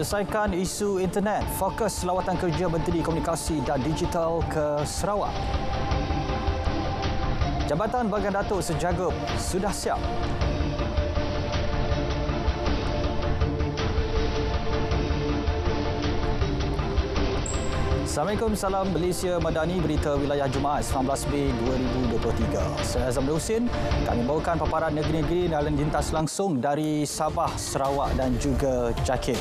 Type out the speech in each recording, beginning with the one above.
Menyelesaikan isu internet, fokus lawatan kerja Menteri Komunikasi dan Digital ke Sarawak. Jabatan Bahagian Datuk Sejagup sudah siap. Assalamualaikum, salam Malaysia Madani, berita wilayah Jumaat 19 Mei 2023. Saya Zamrul Husin, kami bawakan paparan negeri-negeri dan lintas langsung dari Sabah, Sarawak dan juga Jakit.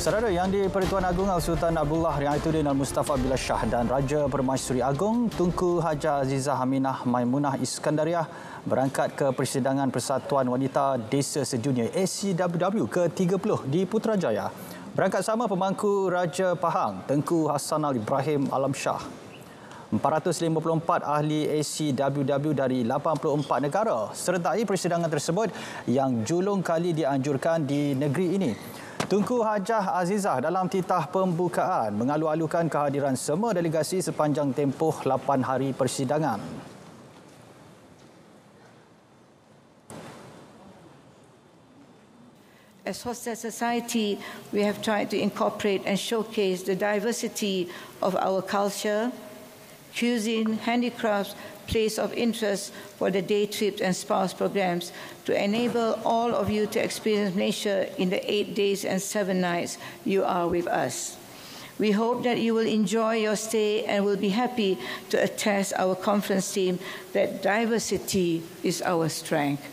Saudara yang di-Pertuan Agong Sultan Abdullah Riayatuddin Al-Mustafa Billah Shah dan Raja Permaisuri Agong Tunku Haja Azizah Aminah Maimunah Iskandariah berangkat ke Persidangan Persatuan Wanita Desa Sedunia ACWW ke-30 di Putrajaya. Berangkat sama pemangku Raja Pahang Tengku Hassanal Ibrahim Alam Shah. 454 ahli ACWW dari 84 negara sertai persidangan tersebut yang julung kali dianjurkan di negeri ini. Tunku Hajah Azizah dalam titah pembukaan mengalu-alukan kehadiran semua delegasi sepanjang tempoh 8 hari persidangan. As Hostel Society, we have tried to incorporate and showcase the diversity of our culture, cuisine, handicrafts, place of interest for the day trips and spouse programs to enable all of you to experience Malaysia in the 8 days and 7 nights you are with us. We hope that you will enjoy your stay and will be happy to attest our conference team that diversity is our strength.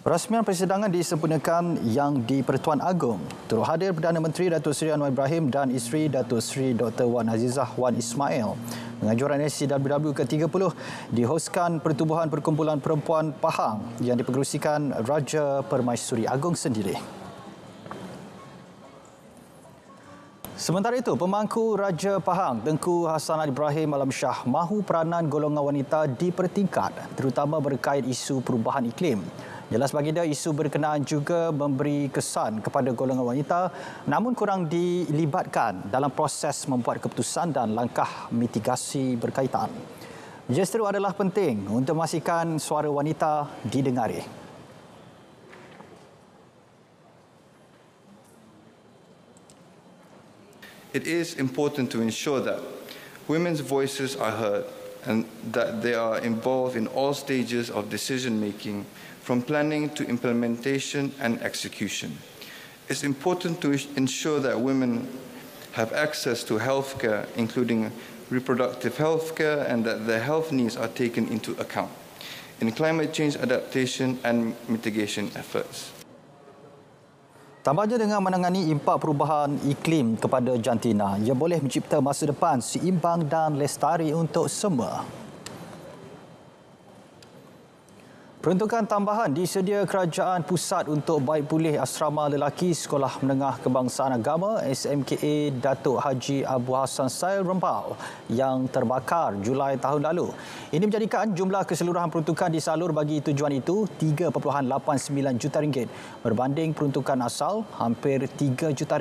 Perasmian persidangan disempurnakan yang di-Pertuan Agong. Turut hadir Perdana Menteri Datuk Seri Anwar Ibrahim dan isteri Datuk Seri Dr. Wan Azizah Wan Ismail. Pengajuran ACWW ke-30 dihoskan Pertubuhan Perkumpulan Perempuan Pahang yang dipengerusikan Raja Permaisuri Agong sendiri. Sementara itu, pemangku Raja Pahang Tengku Hassanal Ibrahim Alam Shah mahu peranan golongan wanita dipertingkat, terutama berkait isu perubahan iklim. Jelas baginda, isu berkenaan juga memberi kesan kepada golongan wanita namun kurang dilibatkan dalam proses membuat keputusan dan langkah mitigasi berkaitan. Justru adalah penting untuk memastikan suara wanita didengari. It is important to ensure that women's voices are heard and that they are involved in all stages of decision-making, from planning to implementation and execution. It's important to ensure that women have access to healthcare, including reproductive healthcare, and that their health needs are taken into account in climate change adaptation and mitigation efforts. Tambahnya, dengan menangani impak perubahan iklim kepada jantina, ia boleh mencipta masa depan seimbang dan lestari untuk semua. Peruntukan tambahan disedia Kerajaan Pusat untuk baik pulih asrama lelaki Sekolah Menengah Kebangsaan Agama SMKA Datuk Haji Abu Hassan Sail Rempau yang terbakar Julai tahun lalu. Ini menjadikan jumlah keseluruhan peruntukan disalur bagi tujuan itu RM3.89 juta berbanding peruntukan asal hampir RM3 juta.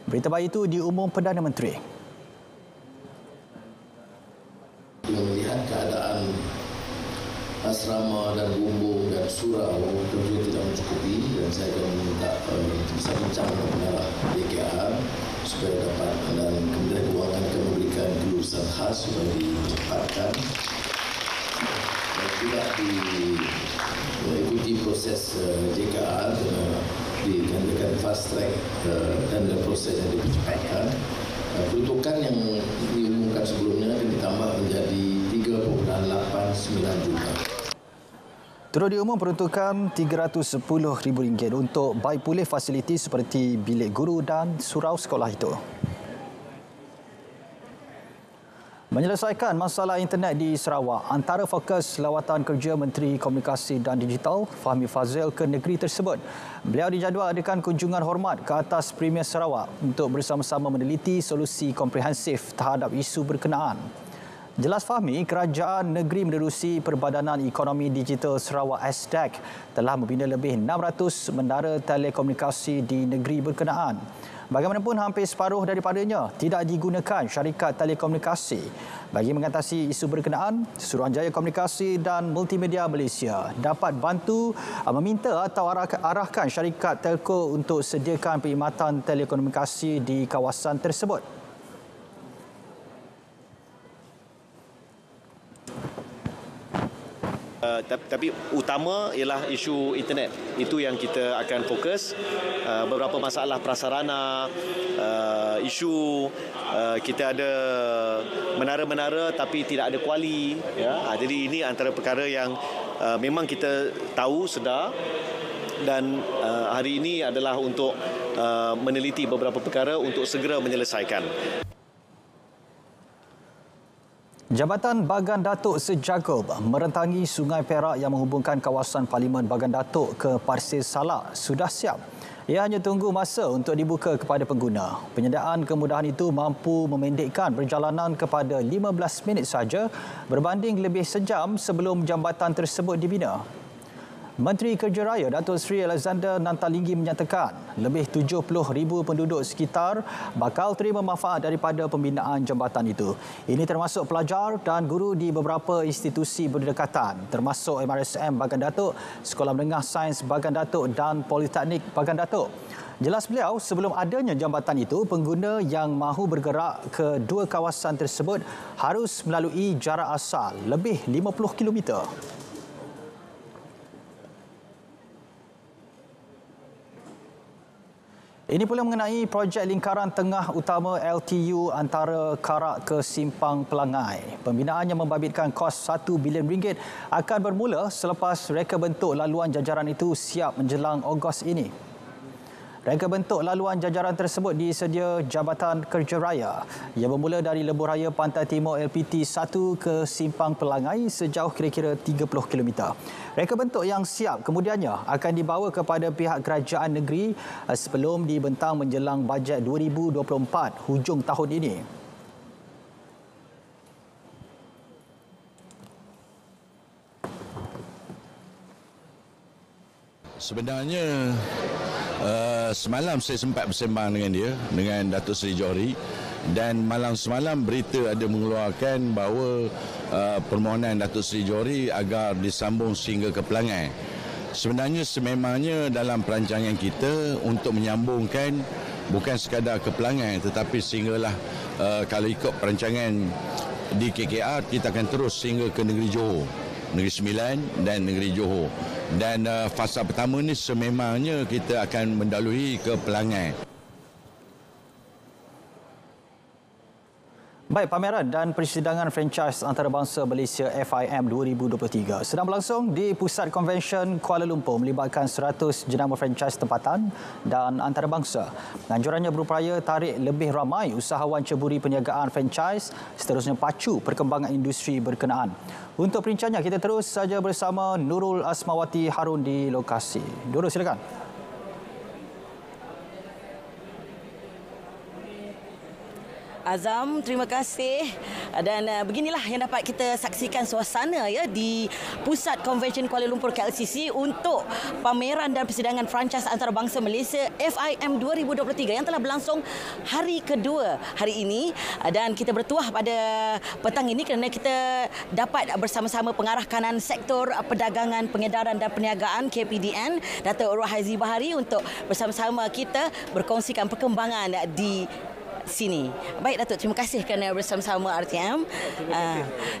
Berita baik itu diumum Perdana Menteri. Melihat keadaan asrama dan bumbung dan surau tentu tidak mencukupi, dan saya akan meminta bisa bincang dengan pengarah DKR supaya dapat, dan Kementerian Kewangan akan memberikan kelulusan khas supaya dicepatkan dan tidak diikuti proses DKR dengan fast track dan proses yang dipercepatkan. Peruntukan yang diumumkan sebelumnya akan ditambah menjadi RM3.89 juta. Turut diumum peruntukan RM310,000 untuk baik pulih fasiliti seperti bilik guru dan surau sekolah itu. Menyelesaikan masalah internet di Sarawak, antara fokus lawatan kerja Menteri Komunikasi dan Digital Fahmi Fazil ke negeri tersebut. Beliau dijadual adakan kunjungan hormat ke atas Premier Sarawak untuk bersama-sama meneliti solusi komprehensif terhadap isu berkenaan. Jelas Fahmi, kerajaan negeri menerusi Perbadanan Ekonomi Digital Sarawak SDEC telah membina lebih 600 menara telekomunikasi di negeri berkenaan. Bagaimanapun, hampir separuh daripadanya tidak digunakan syarikat telekomunikasi. Bagi mengatasi isu berkenaan, Suruhanjaya Komunikasi dan Multimedia Malaysia dapat bantu meminta atau arahkan syarikat telco untuk sediakan perkhidmatan telekomunikasi di kawasan tersebut. Tapi utama ialah isu internet. Itu yang kita akan fokus. Beberapa masalah prasarana, isu kita ada menara-menara tapi tidak ada kuali. Ya. Jadi ini antara perkara yang memang kita tahu, sedar. Dan hari ini adalah untuk meneliti beberapa perkara untuk segera menyelesaikan. Jabatan Bagan Datuk Sejagob merentangi Sungai Perak yang menghubungkan kawasan Parlimen Bagan Datuk ke Pasir Salak sudah siap. Ia hanya tunggu masa untuk dibuka kepada pengguna. Penyediaan kemudahan itu mampu memendekkan perjalanan kepada 15 minit sahaja berbanding lebih sejam sebelum jambatan tersebut dibina. Menteri Kerja Raya Datuk Seri Alexander Nantalinggi menyatakan lebih 70,000 penduduk sekitar bakal terima manfaat daripada pembinaan jambatan itu. Ini termasuk pelajar dan guru di beberapa institusi berdekatan termasuk MRSM Bagan Datuk, Sekolah Menengah Sains Bagan Datuk dan Politeknik Bagan Datuk. Jelas beliau, sebelum adanya jambatan itu, pengguna yang mahu bergerak ke dua kawasan tersebut harus melalui jarak asal lebih 50 km. Ini pula mengenai projek lingkaran tengah utama LTU antara Karak ke Simpang Pelangai. Pembinaan yang membabitkan kos RM1 bilion akan bermula selepas reka bentuk laluan jajaran itu siap menjelang Ogos ini. Reka bentuk laluan jajaran tersebut disedia Jabatan Kerja Raya yang bermula dari Lebuh Raya Pantai Timur LPT 1 ke Simpang Pelangai sejauh kira-kira 30 km. Reka bentuk yang siap kemudiannya akan dibawa kepada pihak kerajaan negeri sebelum dibentang menjelang bajet 2024 hujung tahun ini. Sebenarnya semalam saya sempat bersembang dengan dia, dengan Datuk Seri Johari, dan malam semalam berita ada mengeluarkan bahawa permohonan Datuk Seri Johari agar disambung sehingga ke Pelangai. Sebenarnya sememangnya dalam perancangan kita untuk menyambungkan bukan sekadar ke Pelangai tetapi sehinggalah kalau ikut perancangan di KKR kita akan terus sehingga ke Negeri Johor, Negeri Sembilan dan Negeri Johor. Dan fasa pertama ni sememangnya kita akan mendahului ke Pelangai. Baik, pameran dan persidangan franchise antarabangsa Malaysia FIM 2023 sedang berlangsung di Pusat Konvensyen Kuala Lumpur melibatkan 100 jenama franchise tempatan dan antarabangsa. Anjurannya berupaya tarik lebih ramai usahawan ceburi perniagaan franchise seterusnya pacu perkembangan industri berkenaan. Untuk perinciannya, kita terus saja bersama Nurul Asmawati Harun di lokasi. Nurul, silakan. Azam, terima kasih. Dan beginilah yang dapat kita saksikan suasana ya di Pusat Konvensyen Kuala Lumpur KLCC untuk pameran dan persidangan franchise antarabangsa Malaysia FIM 2023 yang telah berlangsung hari kedua hari ini, dan kita bertuah pada petang ini kerana kita dapat bersama-sama pengarah kanan sektor perdagangan, pengedaran dan perniagaan KPDN, Datuk Rohaizi Bahari, untuk bersama-sama kita berkongsikan perkembangan di sini. Baik Datuk, terima kasih kerana bersama-sama RTM.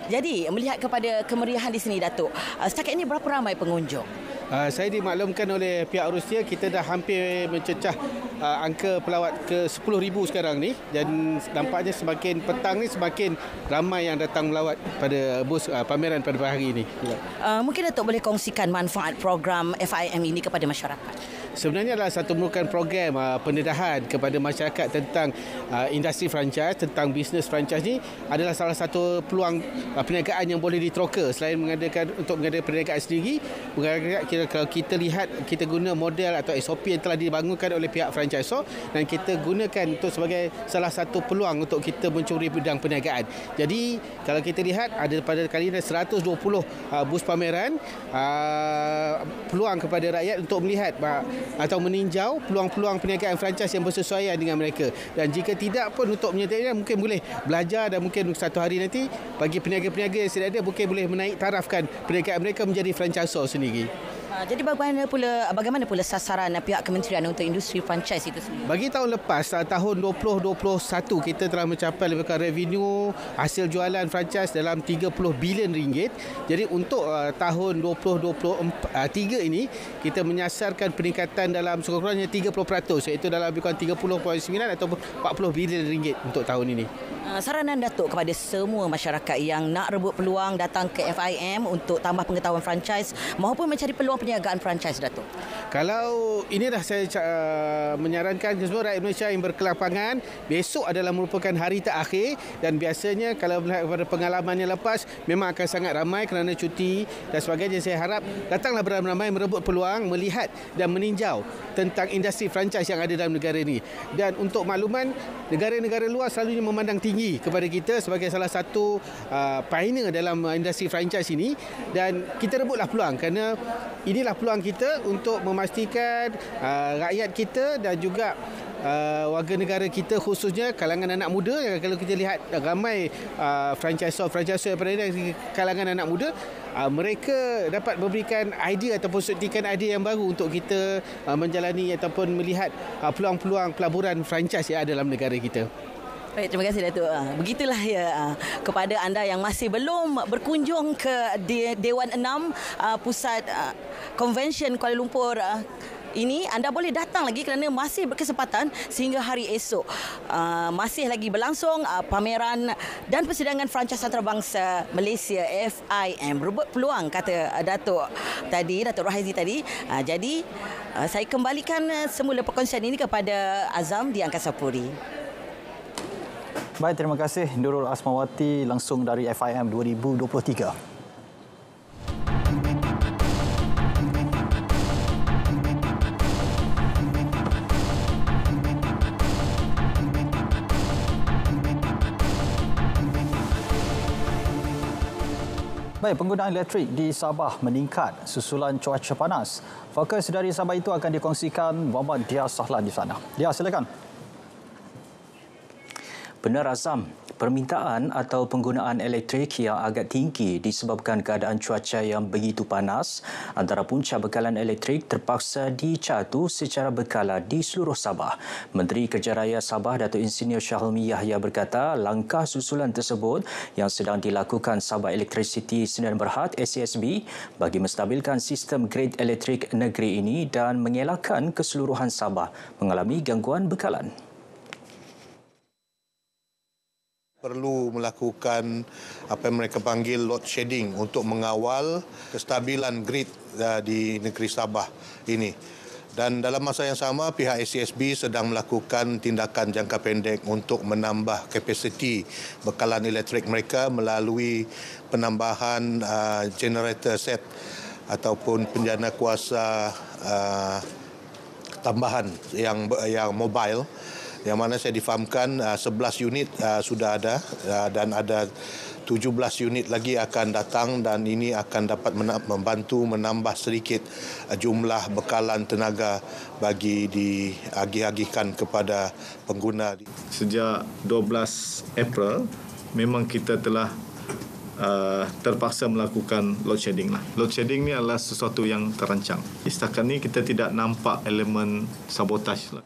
Jadi melihat kepada kemeriahan di sini Datuk, setakat ini berapa ramai pengunjung? Saya dimaklumkan oleh pihak Rusia kita dah hampir mencecah angka pelawat ke 10,000 sekarang ni, dan nampaknya semakin petang ni semakin ramai yang datang melawat pada bus pameran pada hari ini. Mungkin Datuk boleh kongsikan manfaat program FIM ini kepada masyarakat. Sebenarnya adalah satu merupakan program pendedahan kepada masyarakat tentang industri franchise, tentang bisnes franchise ni adalah salah satu peluang perniagaan yang boleh diteroka. Selain mengadakan perniagaan sendiri, kira kalau kita lihat, kita guna model atau SOP yang telah dibangunkan oleh pihak franchisor dan kita gunakan untuk sebagai salah satu peluang untuk kita mencuri bidang perniagaan. Jadi kalau kita lihat ada pada kali ini 120 bus pameran, peluang kepada rakyat untuk melihat atau meninjau peluang-peluang perniagaan franchise yang bersesuaian dengan mereka. Dan jika tidak pun untuk menyertai, mungkin boleh belajar dan mungkin satu hari nanti bagi peniaga-peniaga yang sudah ada mungkin boleh menaik tarafkan perniagaan mereka menjadi franchisor sendiri. Jadi bagaimana pula sasaran pihak kementerian untuk industri franchise itu sendiri? Bagi tahun lepas, tahun 2021, kita telah mencapai lebih kurang revenue hasil jualan franchise dalam 30 bilion ringgit. Jadi untuk tahun 2023 ini, kita menyasarkan peningkatan dalam sekurang-kurangnya 30%, iaitu dalam lebih kurang 30.9 ataupun 40 bilion ringgit untuk tahun ini. Saranan Datuk kepada semua masyarakat yang nak rebut peluang datang ke FIM untuk tambah pengetahuan franchise maupun mencari peluang perniagaan franchise, Datuk? Kalau inilah saya menyarankan ke semua rakyat Malaysia yang berkelapangan, besok adalah merupakan hari terakhir dan biasanya kalau melihat kepada pengalaman yang lepas memang akan sangat ramai kerana cuti dan sebagainya. Saya harap datanglah beramai-ramai merebut peluang, melihat dan meninjau tentang industri franchise yang ada dalam negara ini. Dan untuk makluman, negara-negara luar selalunya memandang tinggi kepada kita sebagai salah satu pioneer dalam industri franchise ini, dan kita rebutlah peluang kerana inilah peluang kita untuk memastikan rakyat kita dan juga warga negara kita, khususnya kalangan anak muda. Kalau kita lihat ramai franchisor yang berada di kalangan anak muda, mereka dapat memberikan idea ataupun suntikan idea yang baru untuk kita menjalani ataupun melihat peluang-peluang pelaburan franchise yang ada dalam negara kita. Baik, terima kasih Datuk. Begitulah ya, kepada anda yang masih belum berkunjung ke Dewan 6 Pusat Convention Kuala Lumpur ini, anda boleh datang lagi kerana masih berkesempatan sehingga hari esok. Masih lagi berlangsung pameran dan persidangan franchise antarabangsa Malaysia FIM. Rebut peluang, kata Datuk Rohaizi tadi. Jadi saya kembalikan semula perkongsian ini kepada Azam di Angkasa Puri. Baik, terima kasih Nurul Asmawati langsung dari FIM 2023. Baik, penggunaan elektrik di Sabah meningkat susulan cuaca panas. Fokus dari Sabah itu akan dikongsikan Muhammad Dia Sahlan di sana. Dia, silakan. Benar Azam, permintaan atau penggunaan elektrik yang agak tinggi disebabkan keadaan cuaca yang begitu panas. Antara punca bekalan elektrik terpaksa dicatu secara berkala di seluruh Sabah. Menteri Kerja Raya Sabah Datuk Insinyur Syahrul Yahya berkata langkah susulan tersebut yang sedang dilakukan Sabah Electricity Sdn Bhd SESB bagi menstabilkan sistem grid elektrik negeri ini dan mengelakkan keseluruhan Sabah mengalami gangguan bekalan. Perlu melakukan apa yang mereka panggil load shedding untuk mengawal kestabilan grid di negeri Sabah ini. Dan dalam masa yang sama, pihak SESB sedang melakukan tindakan jangka pendek untuk menambah kapasiti bekalan elektrik mereka melalui penambahan generator set ataupun penjana kuasa tambahan yang mobile, yang mana saya difahamkan 11 unit sudah ada dan ada 17 unit lagi akan datang, dan ini akan dapat membantu menambah sedikit jumlah bekalan tenaga bagi diagih-agihkan kepada pengguna. Sejak 12 April memang kita telah terpaksa melakukan load shedding. Load shedding ni adalah sesuatu yang terancang. Setakat ni kita tidak nampak elemen sabotaj.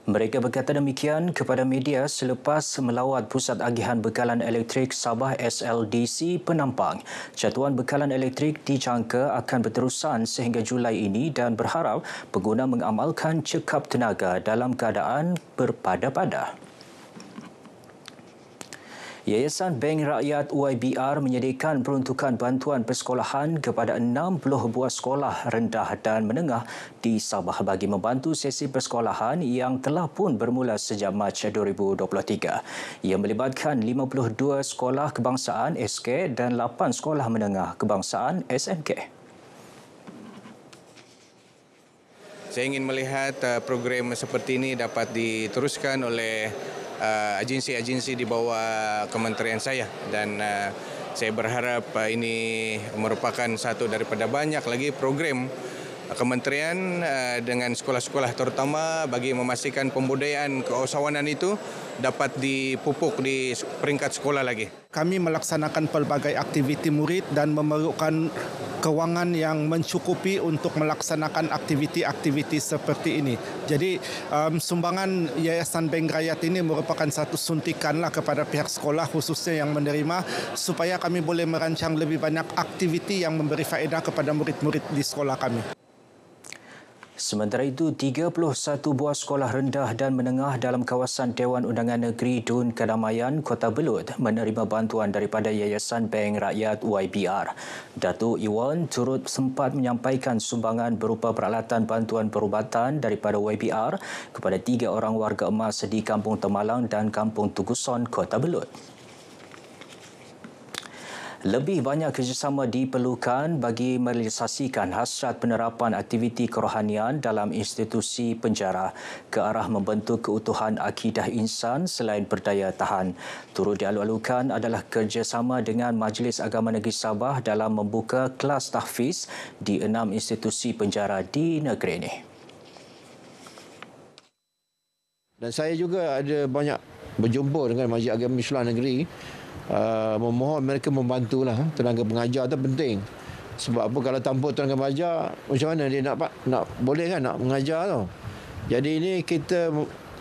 Mereka berkata demikian kepada media selepas melawat Pusat Agihan Bekalan Elektrik Sabah SLDC Penampang. Catuan bekalan elektrik dijangka akan berterusan sehingga Julai ini dan berharap pengguna mengamalkan cekap tenaga dalam keadaan berpada-pada. Yayasan Bank Rakyat YBR menyediakan peruntukan bantuan persekolahan kepada 60 buah sekolah rendah dan menengah di Sabah bagi membantu sesi persekolahan yang telah pun bermula sejak Mac 2023. Ia melibatkan 52 sekolah kebangsaan SK dan 8 sekolah menengah kebangsaan SMK. Saya ingin melihat program seperti ini dapat diteruskan oleh agensi-agensi di bawah kementerian saya, dan saya berharap ini merupakan satu daripada banyak lagi program kementerian dengan sekolah-sekolah, terutama bagi memastikan pembudayaan keusahawanan itu dapat dipupuk di peringkat sekolah lagi. Kami melaksanakan pelbagai aktiviti murid dan memerlukan kewangan yang mencukupi untuk melaksanakan aktiviti-aktiviti seperti ini. Jadi sumbangan Yayasan Bank Rakyat ini merupakan satu suntikanlah kepada pihak sekolah khususnya yang menerima, supaya kami boleh merancang lebih banyak aktiviti yang memberi faedah kepada murid-murid di sekolah kami. Sementara itu, 31 buah sekolah rendah dan menengah dalam kawasan Dewan Undangan Negeri Dun Kedamaian, Kota Belud menerima bantuan daripada Yayasan Bank Rakyat YBR. Datuk Iwan turut sempat menyampaikan sumbangan berupa peralatan bantuan perubatan daripada YBR kepada 3 orang warga emas di Kampung Temalang dan Kampung Tuguson, Kota Belud. Lebih banyak kerjasama diperlukan bagi merealisasikan hasrat penerapan aktiviti kerohanian dalam institusi penjara ke arah membentuk keutuhan akidah insan selain berdaya tahan. Turut dialu-alukan adalah kerjasama dengan Majlis Agama Negeri Sabah dalam membuka kelas tahfiz di 6 institusi penjara di negeri ini. Dan saya juga ada banyak berjumpa dengan Majlis Agama Islam Negeri. Memohon mereka membantulah. Tenaga pengajar itu penting. Sebab apa, kalau tanpa tenaga pengajar, macam mana dia nak boleh kan nak mengajar tu. Jadi ini kita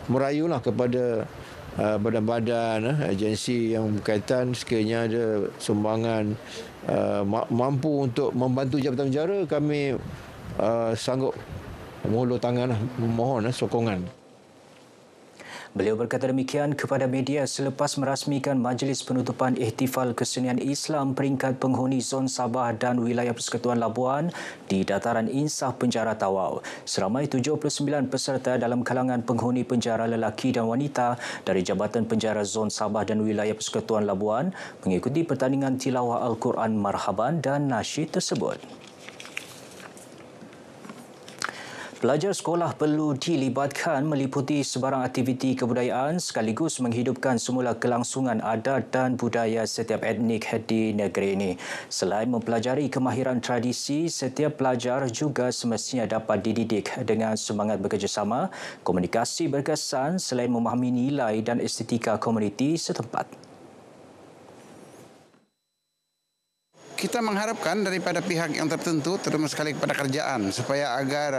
merayulah kepada badan-badan, agensi yang berkaitan, sekiranya ada sumbangan mampu untuk membantu Jabatan Penjara, kami sanggup mengulur tangan, memohon sokongan. Beliau berkata demikian kepada media selepas merasmikan Majlis Penutupan Ihtifal Kesenian Islam peringkat penghuni Zon Sabah dan Wilayah Persekutuan Labuan di Dataran Insaf Penjara Tawau. Seramai 79 peserta dalam kalangan penghuni penjara lelaki dan wanita dari Jabatan Penjara Zon Sabah dan Wilayah Persekutuan Labuan mengikuti pertandingan tilawah Al-Quran Marhaban dan nasyid tersebut. Pelajar sekolah perlu dilibatkan meliputi sebarang aktiviti kebudayaan sekaligus menghidupkan semula kelangsungan adat dan budaya setiap etnik di negeri ini. Selain mempelajari kemahiran tradisi, setiap pelajar juga semestinya dapat dididik dengan semangat bekerjasama, komunikasi berkesan selain memahami nilai dan estetika komuniti setempat. Kita mengharapkan daripada pihak yang tertentu, terutama sekali kepada kerajaan, supaya agar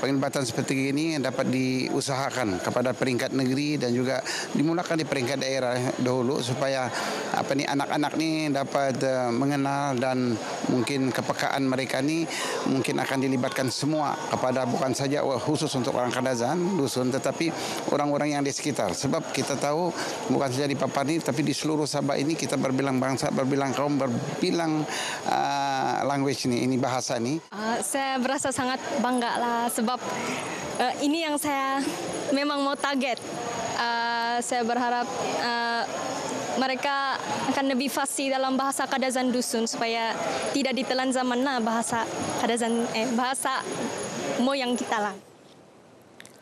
penglibatan seperti ini dapat diusahakan kepada peringkat negeri dan juga dimulakan di peringkat daerah dahulu, supaya anak-anak ni dapat mengenal, dan mungkin kepekaan mereka ni mungkin akan dilibatkan semua kepada bukan saja khusus untuk orang Kadazan, dusun, tetapi orang-orang yang di sekitar. Sebab kita tahu bukan saja di Papua ni, tapi di seluruh Sabah ini kita berbilang bangsa, berbilang kaum, berbilang language ini bahasa ni. Saya berasa sangat bangga lah, sebab ini yang saya memang mau target. Saya berharap mereka akan lebih fasih dalam bahasa Kadazan dusun supaya tidak ditelan zaman bahasa Kadazan bahasa moyang kita lah.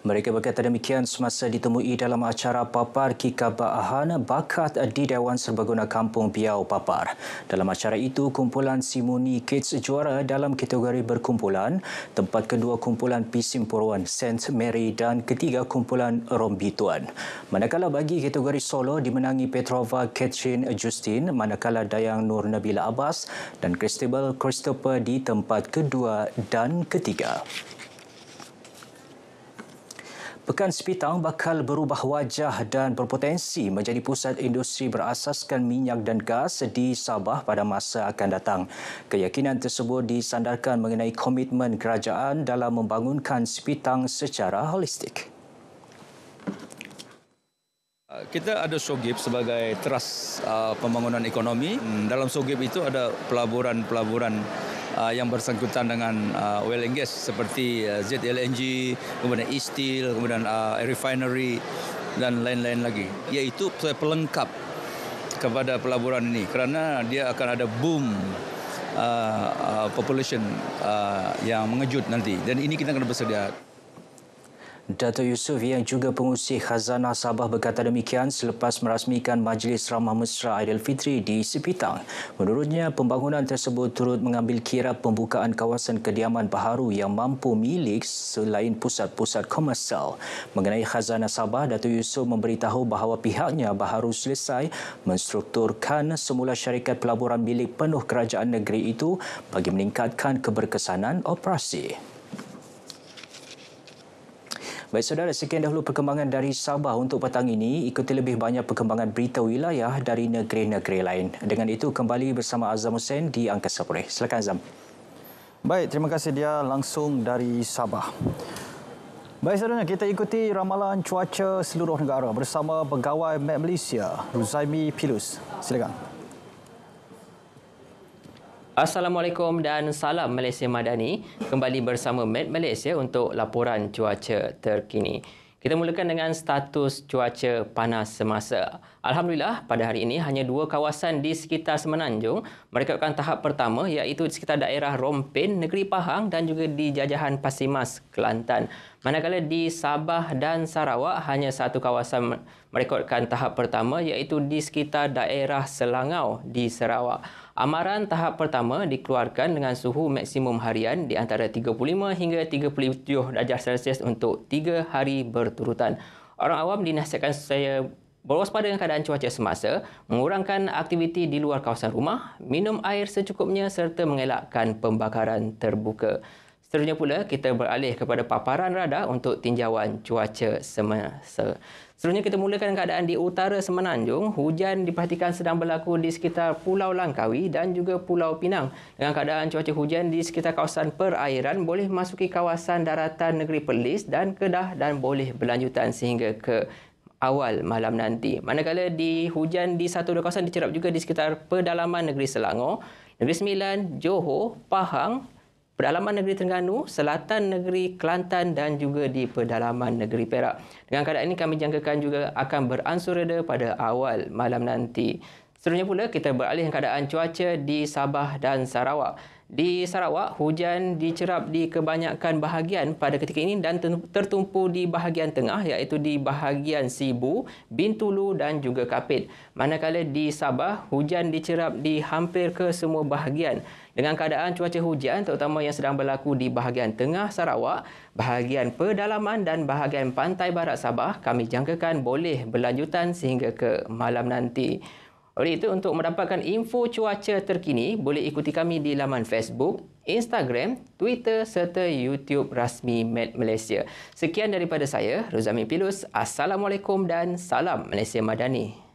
Mereka berkata demikian semasa ditemui dalam acara Papar Kikabaahan Bakat di Dewan Serbaguna Kampung Biau Papar. Dalam acara itu, kumpulan Simuni Kids juara dalam kategori berkumpulan, tempat kedua kumpulan Pisim Purwan St. Mary dan ketiga kumpulan Rombituan. Manakala bagi kategori solo dimenangi Petrova Catherine Justin, manakala Dayang Nur Nabila Abbas dan Christabel Christopher di tempat kedua dan ketiga. Pekan Sepitang bakal berubah wajah dan berpotensi menjadi pusat industri berasaskan minyak dan gas di Sabah pada masa akan datang. Keyakinan tersebut disandarkan mengenai komitmen kerajaan dalam membangunkan Sepitang secara holistik. Kita ada SOGIP sebagai teras pembangunan ekonomi. Dalam SOGIP itu ada pelaburan-pelaburan yang bersangkutan dengan oil and gas seperti ZLNG, kemudian e-steel, kemudian refinery dan lain-lain lagi. Iaitu pelengkap kepada pelaburan ini kerana dia akan ada boom population yang mengejut nanti. Dan ini kita kena bersedia. Dato' Yusof yang juga pengurusi Khazanah Sabah berkata demikian selepas merasmikan Majlis Ramah Mesra Aidilfitri di Sipitang. Menurutnya, pembangunan tersebut turut mengambil kira pembukaan kawasan kediaman baharu yang mampu milik selain pusat-pusat komersial. Mengenai Khazanah Sabah, Dato' Yusof memberitahu bahawa pihaknya baharu selesai menstrukturkan semula syarikat pelaburan milik penuh kerajaan negeri itu bagi meningkatkan keberkesanan operasi. Baik saudara, sekian dahulu perkembangan dari Sabah untuk petang ini. Ikuti lebih banyak perkembangan berita wilayah dari negeri-negeri lain. Dengan itu, kembali bersama Azam Hussein di Angkasa Putih. Silakan Azam. Baik, terima kasih dia langsung dari Sabah. Baik saudara, kita ikuti ramalan cuaca seluruh negara bersama Pegawai Met Malaysia, Ruzaimi Pilus. Silakan. Assalamualaikum dan salam Malaysia Madani. Kembali bersama Met Malaysia untuk laporan cuaca terkini. Kita mulakan dengan status cuaca panas semasa. Alhamdulillah, pada hari ini hanya 2 kawasan di sekitar Semenanjung merekodkan tahap pertama iaitu di sekitar daerah Rompin, Negeri Pahang dan juga di Jajahan Pasir Mas, Kelantan. Manakala di Sabah dan Sarawak hanya 1 kawasan merekodkan tahap pertama iaitu di sekitar daerah Selangau di Sarawak. Amaran tahap pertama dikeluarkan dengan suhu maksimum harian di antara 35 hingga 37 darjah Celsius untuk 3 hari berturutan. Orang awam dinasihatkan supaya berwaspada dengan keadaan cuaca semasa, mengurangkan aktiviti di luar kawasan rumah, minum air secukupnya serta mengelakkan pembakaran terbuka. Seterusnya pula, kita beralih kepada paparan radar untuk tinjauan cuaca semasa. Seterusnya kita mulakan keadaan di utara Semenanjung. Hujan diperhatikan sedang berlaku di sekitar Pulau Langkawi dan juga Pulau Pinang. Dengan keadaan cuaca hujan di sekitar kawasan perairan boleh memasuki kawasan daratan negeri Perlis dan Kedah dan boleh berlanjutan sehingga ke awal malam nanti. Manakala di hujan di 1-2 kawasan dicerap juga di sekitar pedalaman negeri Selangor, Negeri Sembilan, Johor, Pahang, pedalaman negeri Terengganu, selatan negeri Kelantan dan juga di pedalaman negeri Perak. Dengan keadaan ini kami jangkakan juga akan beransur reda pada awal malam nanti. Seterusnya pula kita beralih keadaan cuaca di Sabah dan Sarawak. Di Sarawak, hujan dicerap di kebanyakan bahagian pada ketika ini dan tertumpu di bahagian tengah iaitu di bahagian Sibu, Bintulu dan juga Kapit. Manakala di Sabah, hujan dicerap di hampir ke semua bahagian. Dengan keadaan cuaca hujan terutama yang sedang berlaku di bahagian tengah Sarawak, bahagian pedalaman dan bahagian pantai barat Sabah, kami jangkakan boleh berlanjutan sehingga ke malam nanti. Oleh itu, untuk mendapatkan info cuaca terkini, boleh ikuti kami di laman Facebook, Instagram, Twitter serta YouTube rasmi Met Malaysia. Sekian daripada saya, Ruzaimi Pilus. Assalamualaikum dan salam Malaysia Madani.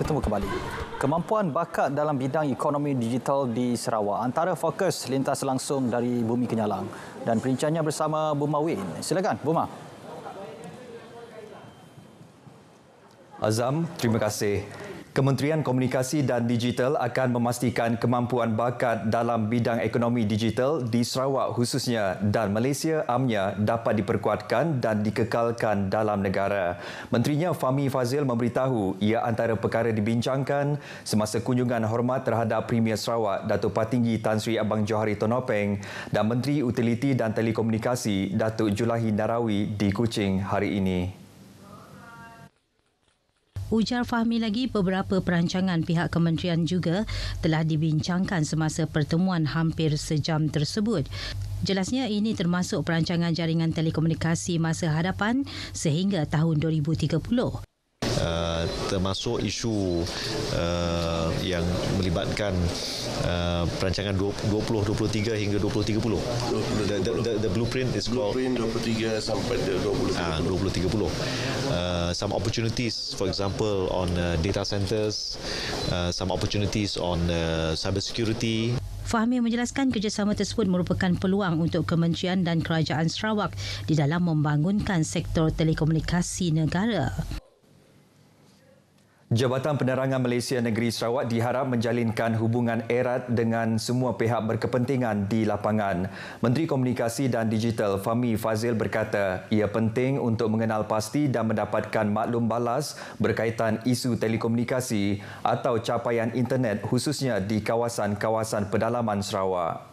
Bertemu kembali. Kemampuan bakat dalam bidang ekonomi digital di Sarawak antara fokus lintas langsung dari Bumi Kenyalang. Dan perincangnya bersama Buma Win. Silakan, Buma. Azam, terima kasih. Kementerian Komunikasi dan Digital akan memastikan kemampuan bakat dalam bidang ekonomi digital di Sarawak khususnya dan Malaysia amnya dapat diperkuatkan dan dikekalkan dalam negara. Menterinya Fahmi Fadzil memberitahu ia antara perkara dibincangkan semasa kunjungan hormat terhadap Premier Sarawak Datuk Patinggi Tan Sri Abang Johari Tonopeng dan Menteri Utiliti dan Telekomunikasi Datuk Julahi Narawi di Kuching hari ini. Ujar Fahmi lagi, beberapa perancangan pihak kementerian juga telah dibincangkan semasa pertemuan hampir sejam tersebut. Jelasnya ini termasuk perancangan jaringan telekomunikasi masa hadapan sehingga tahun 2030. Termasuk isu yang melibatkan perancangan 2023 hingga 2030. The blueprint is called 2023 sampai 2030. Some opportunities, for example, on data centers, some opportunities on cyber security. Fahmi menjelaskan kerjasama tersebut merupakan peluang untuk kementerian dan kerajaan Sarawak di dalam membangunkan sektor telekomunikasi negara. Jabatan Penerangan Malaysia Negeri Sarawak diharap menjalinkan hubungan erat dengan semua pihak berkepentingan di lapangan. Menteri Komunikasi dan Digital Fahmi Fadzil berkata ia penting untuk mengenal pasti dan mendapatkan maklum balas berkaitan isu telekomunikasi atau capaian internet khususnya di kawasan-kawasan pedalaman Sarawak.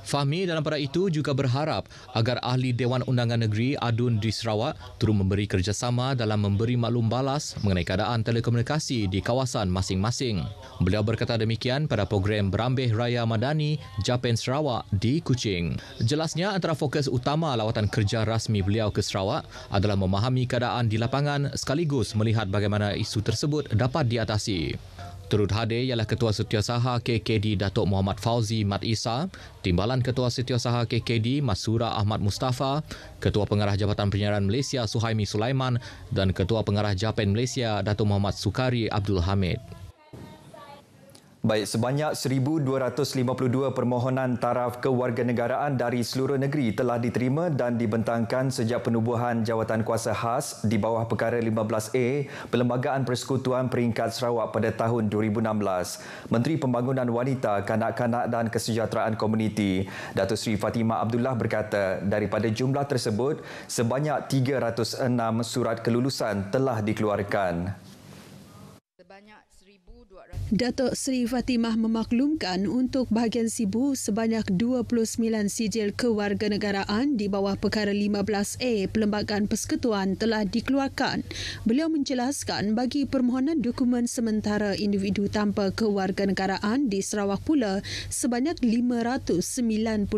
Fahmi dalam pada itu juga berharap agar ahli Dewan Undangan Negeri ADUN di Sarawak turut memberi kerjasama dalam memberi maklum balas mengenai keadaan telekomunikasi di kawasan masing-masing. Beliau berkata demikian pada program Berambih Raya Madani Japan Sarawak di Kuching. Jelasnya antara fokus utama lawatan kerja rasmi beliau ke Sarawak adalah memahami keadaan di lapangan sekaligus melihat bagaimana isu tersebut dapat diatasi. Turut hadir ialah Ketua Setiausaha KKD Datuk Muhammad Fauzi Mat Isa, Timbalan Ketua Setiausaha KKD Masura Ahmad Mustafa, Ketua Pengarah Jabatan Penyiaran Malaysia Suhaimi Sulaiman dan Ketua Pengarah Japan Malaysia Datuk Muhammad Sukari Abdul Hamid. Baik, sebanyak 1,252 permohonan taraf kewarganegaraan dari seluruh negeri telah diterima dan dibentangkan sejak penubuhan Jawatankuasa Khas di bawah Perkara 15A Perlembagaan Persekutuan Peringkat Sarawak pada tahun 2016. Menteri Pembangunan Wanita, Kanak-kanak dan Kesejahteraan Komuniti, Datuk Seri Fatimah Abdullah berkata daripada jumlah tersebut, sebanyak 306 surat kelulusan telah dikeluarkan. Datuk Seri Fatimah memaklumkan untuk bahagian Sibu sebanyak 29 sijil kewarganegaraan di bawah Perkara 15A Perlembagaan Persekutuan telah dikeluarkan. Beliau menjelaskan bagi permohonan dokumen sementara individu tanpa kewarganegaraan di Sarawak pula sebanyak 594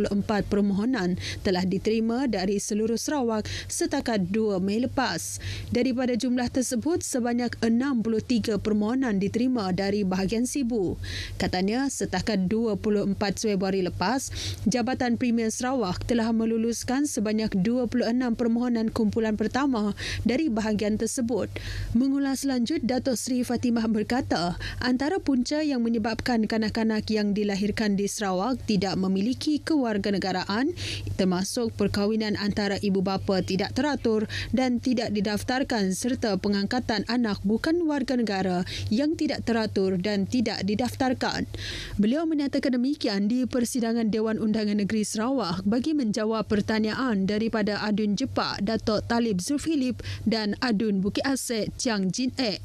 permohonan telah diterima dari seluruh Sarawak setakat 2 Mei lepas. Daripada jumlah tersebut, sebanyak 63 permohonan diterima dari bahagian Sibu. Katanya, setakat 24 Februari lepas, Jabatan Premier Sarawak telah meluluskan sebanyak 26 permohonan kumpulan pertama dari bahagian tersebut. Mengulas lanjut, Datuk Seri Fatimah berkata, antara punca yang menyebabkan kanak-kanak yang dilahirkan di Sarawak tidak memiliki kewarganegaraan termasuk perkahwinan antara ibu bapa tidak teratur dan tidak didaftarkan serta pengangkatan anak bukan warga negara yang tidak teratur dan tidak didaftarkan. Beliau menyatakan demikian di persidangan Dewan Undangan Negeri Sarawak bagi menjawab pertanyaan daripada Adun Jepak Datuk Talib Zulfilip dan Adun Bukit Asek Chiang Jin Ek.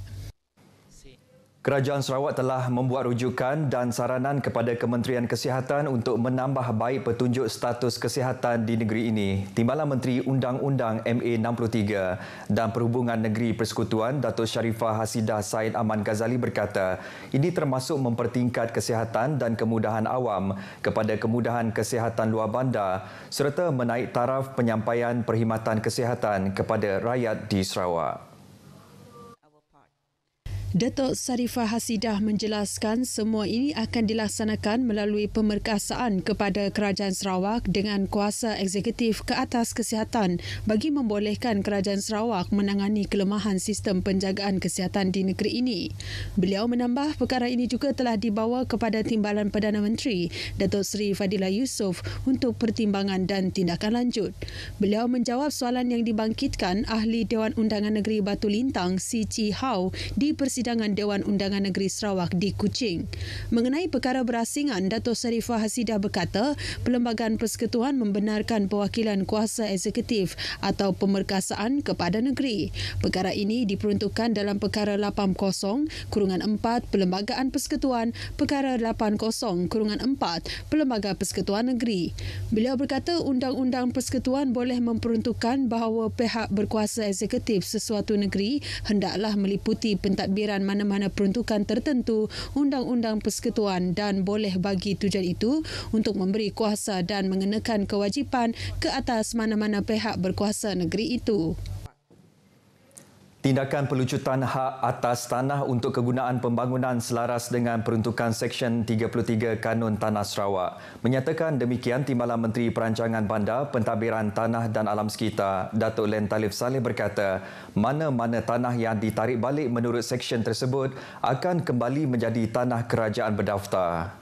Kerajaan Sarawak telah membuat rujukan dan saranan kepada Kementerian Kesihatan untuk menambah baik petunjuk status kesihatan di negeri ini. Timbalan Menteri Undang-Undang MA63 dan Perhubungan Negeri Persekutuan Datuk Sharifah Hasidah Said Aman Ghazali berkata, ini termasuk mempertingkat kesihatan dan kemudahan awam kepada kemudahan kesihatan luar bandar serta menaik taraf penyampaian perkhidmatan kesihatan kepada rakyat di Sarawak. Datuk Sarifah Hasidah menjelaskan semua ini akan dilaksanakan melalui pemerkasaan kepada Kerajaan Sarawak dengan kuasa eksekutif ke atas kesihatan bagi membolehkan Kerajaan Sarawak menangani kelemahan sistem penjagaan kesihatan di negeri ini. Beliau menambah perkara ini juga telah dibawa kepada Timbalan Perdana Menteri Datuk Seri Fadilah Yusof untuk pertimbangan dan tindakan lanjut. Beliau menjawab soalan yang dibangkitkan Ahli Dewan Undangan Negeri Batu Lintang Si Chi Hau di persidangan Dewan Undangan Negeri Sarawak di Kuching. Mengenai perkara berasingan, Datuk Sarifah Hasidah berkata Perlembagaan Persekutuan membenarkan pewakilan kuasa eksekutif atau pemerkasaan kepada negeri. Perkara ini diperuntukkan dalam Perkara 80-4 Perlembagaan Persekutuan, Perkara 80-4 Perlembagaan Persekutuan Negeri. Beliau berkata Undang-Undang Persekutuan boleh memperuntukkan bahawa pihak berkuasa eksekutif sesuatu negeri hendaklah meliputi pentadbiran mana-mana peruntukan tertentu Undang-Undang Persekutuan dan boleh bagi tujuan itu untuk memberi kuasa dan mengenakan kewajipan ke atas mana-mana pihak berkuasa negeri itu. Tindakan pelucutan hak atas tanah untuk kegunaan pembangunan selaras dengan peruntukan Seksyen 33 Kanun Tanah Sarawak. Menyatakan demikian Timbalan Menteri Perancangan Bandar, Pentadbiran Tanah dan Alam Sekitar, Datuk Len Talib Saleh berkata, mana-mana tanah yang ditarik balik menurut seksyen tersebut akan kembali menjadi tanah kerajaan berdaftar.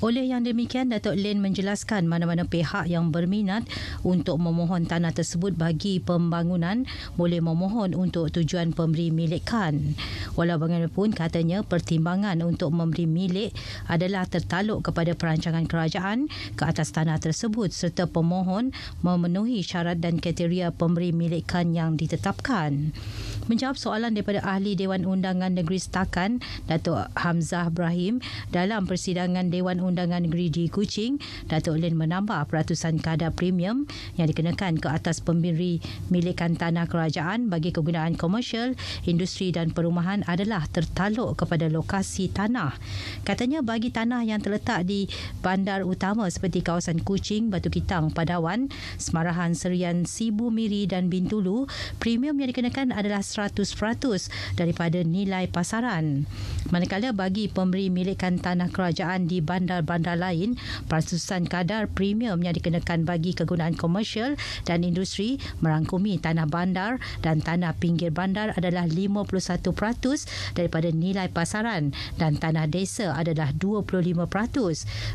Oleh yang demikian, Datuk Len menjelaskan mana-mana pihak yang berminat untuk memohon tanah tersebut bagi pembangunan boleh memohon untuk tujuan pemberi milikan. Walau bagaimanapun, katanya pertimbangan untuk memberi milik adalah tertaluk kepada perancangan kerajaan ke atas tanah tersebut serta pemohon memenuhi syarat dan kriteria pemberi milikan yang ditetapkan. Menjawab soalan daripada Ahli Dewan Undangan Negeri Setakan, Datuk Hamzah Ibrahim, dalam persidangan Dewan Undangan Negeri di Kuching, Datuk Len menambah peratusan kadar premium yang dikenakan ke atas pemberi milikan tanah kerajaan bagi kegunaan komersial, industri dan perumahan adalah tertaluk kepada lokasi tanah. Katanya bagi tanah yang terletak di bandar utama seperti kawasan Kuching, Batu Kitang, Padawan, Semarahan, Serian, Sibu Miri dan Bintulu, premium yang dikenakan adalah 100% daripada nilai pasaran. Manakala bagi pemberi milikan tanah kerajaan di bandar-bandar lain, peratusan kadar premium yang dikenakan bagi kegunaan komersial dan industri merangkumi tanah bandar dan tanah pinggir bandar adalah 51% daripada nilai pasaran dan tanah desa adalah 25%.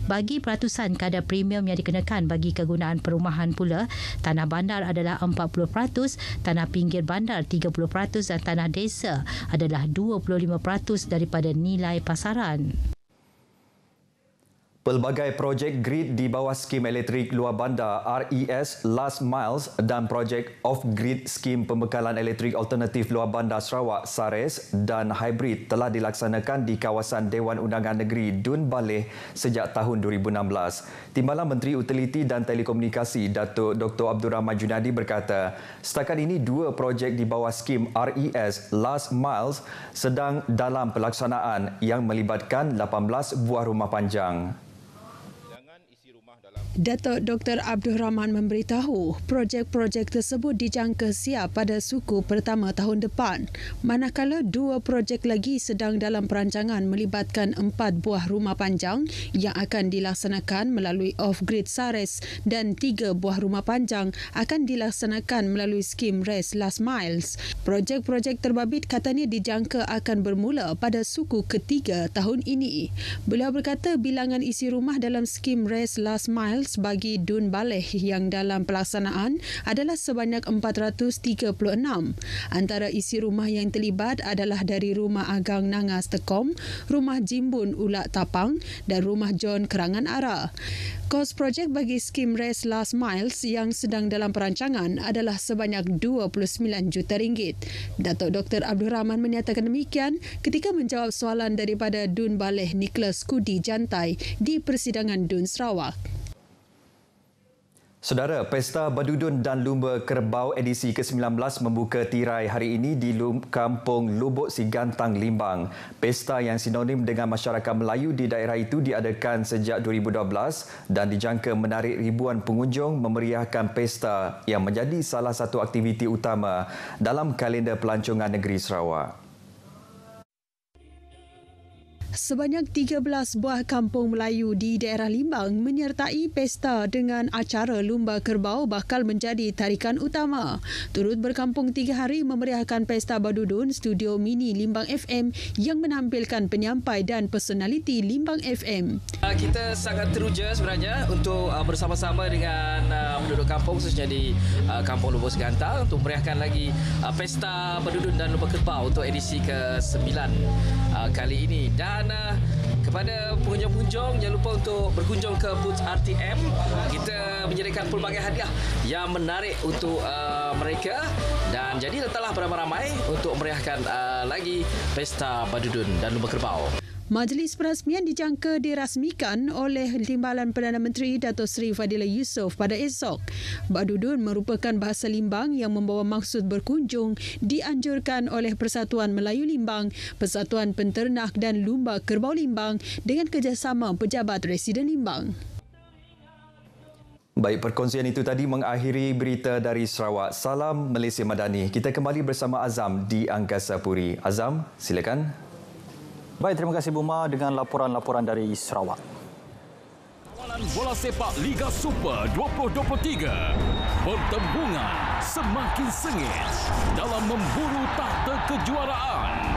Bagi peratusan kadar premium yang dikenakan bagi kegunaan perumahan pula, tanah bandar adalah 40%, tanah pinggir bandar 30% dan tanah desa adalah 25% daripada nilai pasaran. Pelbagai projek grid di bawah skim elektrik luar bandar RES Last Miles dan projek off-grid skim pembekalan elektrik alternatif luar bandar Sarawak SARES dan hybrid telah dilaksanakan di kawasan Dewan Undangan Negeri Dun Baleh sejak tahun 2016. Timbalan Menteri Utiliti dan Telekomunikasi Datuk Dr. Abdul Rahman Junadi berkata, setakat ini 2 projek di bawah skim RES Last Miles sedang dalam pelaksanaan yang melibatkan 18 buah rumah panjang. Datuk Dr. Abdul Rahman memberitahu projek-projek tersebut dijangka siap pada suku pertama tahun depan. Manakala 2 projek lagi sedang dalam perancangan melibatkan 4 buah rumah panjang yang akan dilaksanakan melalui off-grid SARES dan 3 buah rumah panjang akan dilaksanakan melalui skim RES Last Miles. Projek-projek terbabit katanya dijangka akan bermula pada suku ketiga tahun ini. Beliau berkata bilangan isi rumah dalam skim RES Last Miles bagi Dun Baleh yang dalam pelaksanaan adalah sebanyak 436. Antara isi rumah yang terlibat adalah dari Rumah Agang Nangas Tekom, Rumah Jimbun Ulak Tapang dan Rumah John Kerangan Ara. Kos projek bagi skim RES Last Miles yang sedang dalam perancangan adalah sebanyak 29 juta ringgit. Datuk Dr. Abdul Rahman menyatakan demikian ketika menjawab soalan daripada Dun Baleh Nicholas Kudi Jantai di persidangan Dun Sarawak. Saudara, Pesta Badudun dan Lumba Kerbau edisi ke-19 membuka tirai hari ini di Kampung Lubuk Sigantang, Limbang. Pesta yang sinonim dengan masyarakat Melayu di daerah itu diadakan sejak 2012 dan dijangka menarik ribuan pengunjung memeriahkan pesta yang menjadi salah satu aktiviti utama dalam kalender pelancongan negeri Sarawak. Sebanyak 13 buah kampung Melayu di daerah Limbang menyertai pesta dengan acara Lumba Kerbau bakal menjadi tarikan utama. Turut berkampung 3 hari memeriahkan Pesta Badudun, studio mini Limbang FM yang menampilkan penyampai dan personaliti Limbang FM. Kita sangat teruja sebenarnya untuk bersama-sama dengan penduduk kampung khususnya di Kampung Lubuk Sigantang untuk memeriahkan lagi Pesta Badudun dan Lumba Kerbau untuk edisi ke-9 kali ini. Dan kepada pengunjung-pengunjung, jangan lupa untuk berkunjung ke booth RTM. Kita menyediakan pelbagai hadiah yang menarik untuk mereka dan jadi letaklah beramai-ramai untuk meriahkan lagi Pesta Badudun dan Lumba Kerbau. Majlis perasmian dijangka dirasmikan oleh Timbalan Perdana Menteri Dato' Seri Fadilah Yusof pada esok. Badudun merupakan bahasa Limbang yang membawa maksud berkunjung, dianjurkan oleh Persatuan Melayu Limbang, Persatuan Penternak dan Lumba Kerbau Limbang dengan kerjasama pejabat residen Limbang. Baik, perkongsian itu tadi mengakhiri berita dari Sarawak. Salam Malaysia Madani. Kita kembali bersama Azam di Angkasa Puri. Azam, silakan. Baik, terima kasih Buma dengan laporan-laporan dari Sarawak. Kawalan bola sepak Liga Super 2023. Pertembungan semakin sengit dalam memburu takhta kejuaraan.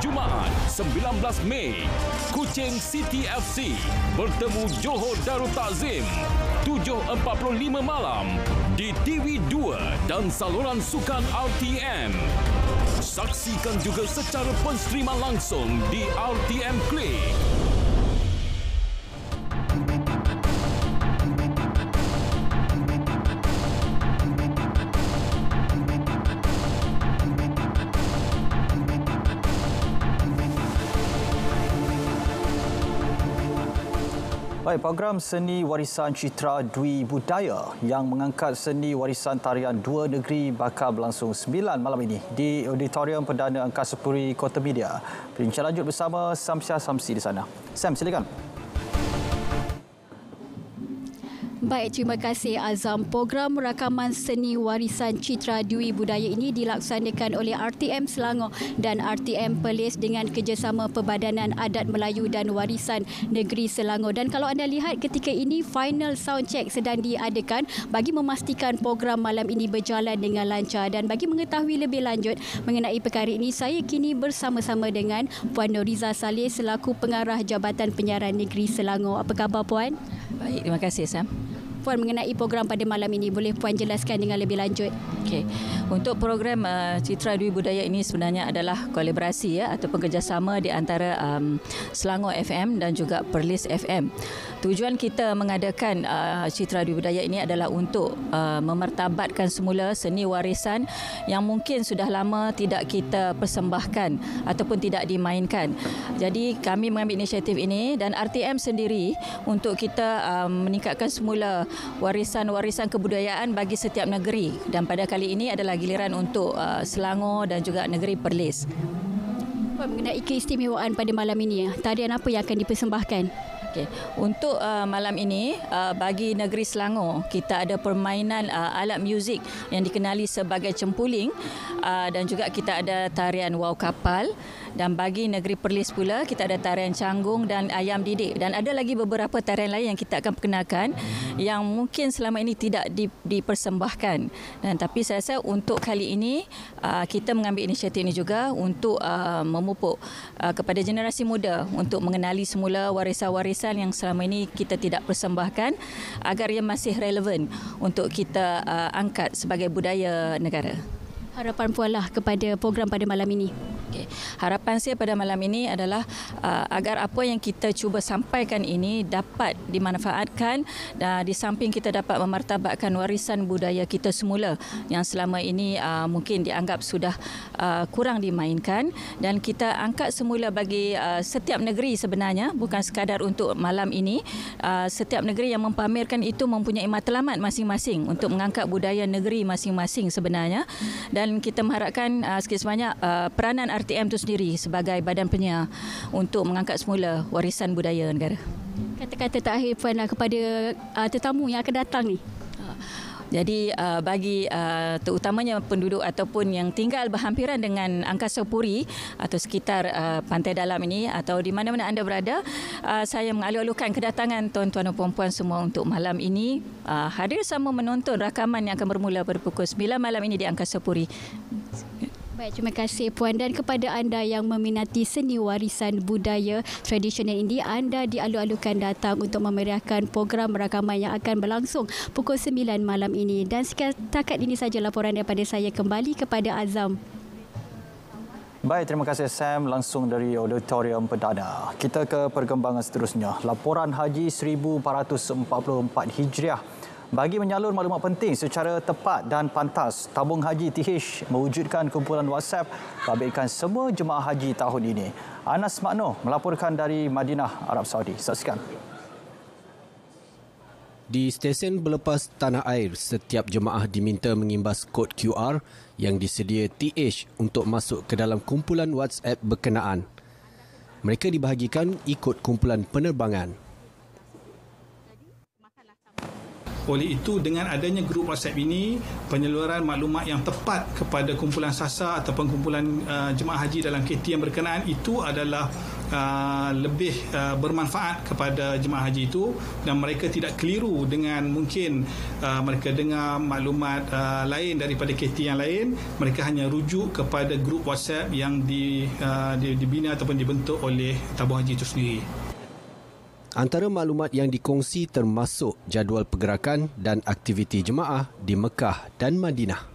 Jumaat 19 Mei, Kuching City FC bertemu Johor Darul Takzim 7.45 malam di TV2 dan saluran sukan RTM. Saksikan juga secara penstriman langsung di RTM Click. Baik, program Seni Warisan Citra Dwi Budaya yang mengangkat seni warisan tarian dua negeri bakal berlangsung 9 malam ini di Auditorium Perdana Angkasa Puri Kota Media. Perbincangan lanjut bersama Samsia Samsi di sana. Sam, silakan. Baik, terima kasih Azam. Program rakaman seni warisan Citra Dwi Budaya ini dilaksanakan oleh RTM Selangor dan RTM Perlis dengan kerjasama Perbadanan Adat Melayu dan Warisan Negeri Selangor. Dan kalau anda lihat ketika ini final sound check sedang diadakan bagi memastikan program malam ini berjalan dengan lancar. Dan bagi mengetahui lebih lanjut mengenai perkara ini, saya kini bersama-sama dengan Puan Noriza Saleh selaku Pengarah Jabatan Penyiaran Negeri Selangor. Apa khabar Puan? Baik, terima kasih Sam. Puan, mengenai program pada malam ini, boleh Puan jelaskan dengan lebih lanjut? Okey. Untuk program Citra Dwi Budaya ini sebenarnya adalah kolaborasi ataupun kerjasama di antara Selangor FM dan juga Perlis FM. Tujuan kita mengadakan Citra Dwi Budaya ini adalah untuk memartabatkan semula seni warisan yang mungkin sudah lama tidak kita persembahkan ataupun tidak dimainkan. Jadi kami mengambil inisiatif ini dan RTM sendiri untuk kita meningkatkan semula warisan-warisan kebudayaan bagi setiap negeri, dan pada kali ini adalah giliran untuk Selangor dan juga negeri Perlis. Mengenai keistimewaan pada malam ini, tarian apa yang akan dipersembahkan? Okay. Untuk malam ini bagi negeri Selangor kita ada permainan alat muzik yang dikenali sebagai cempuling dan juga kita ada tarian wau kapal, dan bagi negeri Perlis pula kita ada tarian canggung dan ayam didik, dan ada lagi beberapa tarian lain yang kita akan perkenalkan yang mungkin selama ini tidak dipersembahkan. Dan tapi saya rasa untuk kali ini kita mengambil inisiatif ini juga untuk memupuk kepada generasi muda untuk mengenali semula warisan-warisan yang selama ini kita tidak persembahkan agar ia masih relevan untuk kita angkat sebagai budaya negara. Harapan Puan lah kepada program pada malam ini. Okay. Harapan saya pada malam ini adalah agar apa yang kita cuba sampaikan ini dapat dimanfaatkan dan di samping kita dapat memartabatkan warisan budaya kita semula yang selama ini mungkin dianggap sudah kurang dimainkan, dan kita angkat semula bagi setiap negeri sebenarnya, bukan sekadar untuk malam ini. Setiap negeri yang mempamerkan itu mempunyai matlamat masing-masing untuk mengangkat budaya negeri masing-masing sebenarnya, dan kita mengharapkan sikit sebanyak peranan RTM itu sendiri sebagai badan penyiar untuk mengangkat semula warisan budaya negara. Kata-kata terakhir Puan kepada tetamu yang akan datang ni. Jadi bagi terutamanya penduduk ataupun yang tinggal berhampiran dengan Angkasa Puri atau sekitar Pantai Dalam ini atau di mana-mana anda berada, saya mengalu-alukan kedatangan tuan-tuan dan puan-puan semua untuk malam ini hadir sama menonton rakaman yang akan bermula pada pukul 9 malam ini di Angkasa Puri. Baik, terima kasih Puan. Dan kepada anda yang meminati seni warisan budaya tradisional ini, anda dialu-alukan datang untuk memeriahkan program rakaman yang akan berlangsung pukul 9 malam ini. Dan setakat ini saja laporan daripada saya, kembali kepada Azam. Baik, terima kasih Sam langsung dari Auditorium Perdana. Kita ke perkembangan seterusnya. Laporan Haji 1444 Hijriah. Bagi menyalur maklumat penting secara tepat dan pantas, Tabung Haji TH mewujudkan kumpulan WhatsApp babitkan semua jemaah haji tahun ini. Anas Makno melaporkan dari Madinah, Arab Saudi. Saksikan. Di stesen berlepas tanah air, setiap jemaah diminta mengimbas kod QR yang disedia TH untuk masuk ke dalam kumpulan WhatsApp berkenaan. Mereka dibahagikan ikut kumpulan penerbangan. Oleh itu, dengan adanya grup WhatsApp ini, penyaluran maklumat yang tepat kepada kumpulan SASA ataupun kumpulan jemaah haji dalam KT yang berkenaan itu adalah lebih bermanfaat kepada jemaah haji itu, dan mereka tidak keliru dengan mungkin mereka dengar maklumat lain daripada KT yang lain. Mereka hanya rujuk kepada grup WhatsApp yang dibina ataupun dibentuk oleh Tabung Haji itu sendiri. Antara maklumat yang dikongsi termasuk jadual pergerakan dan aktiviti jemaah di Mekah dan Madinah.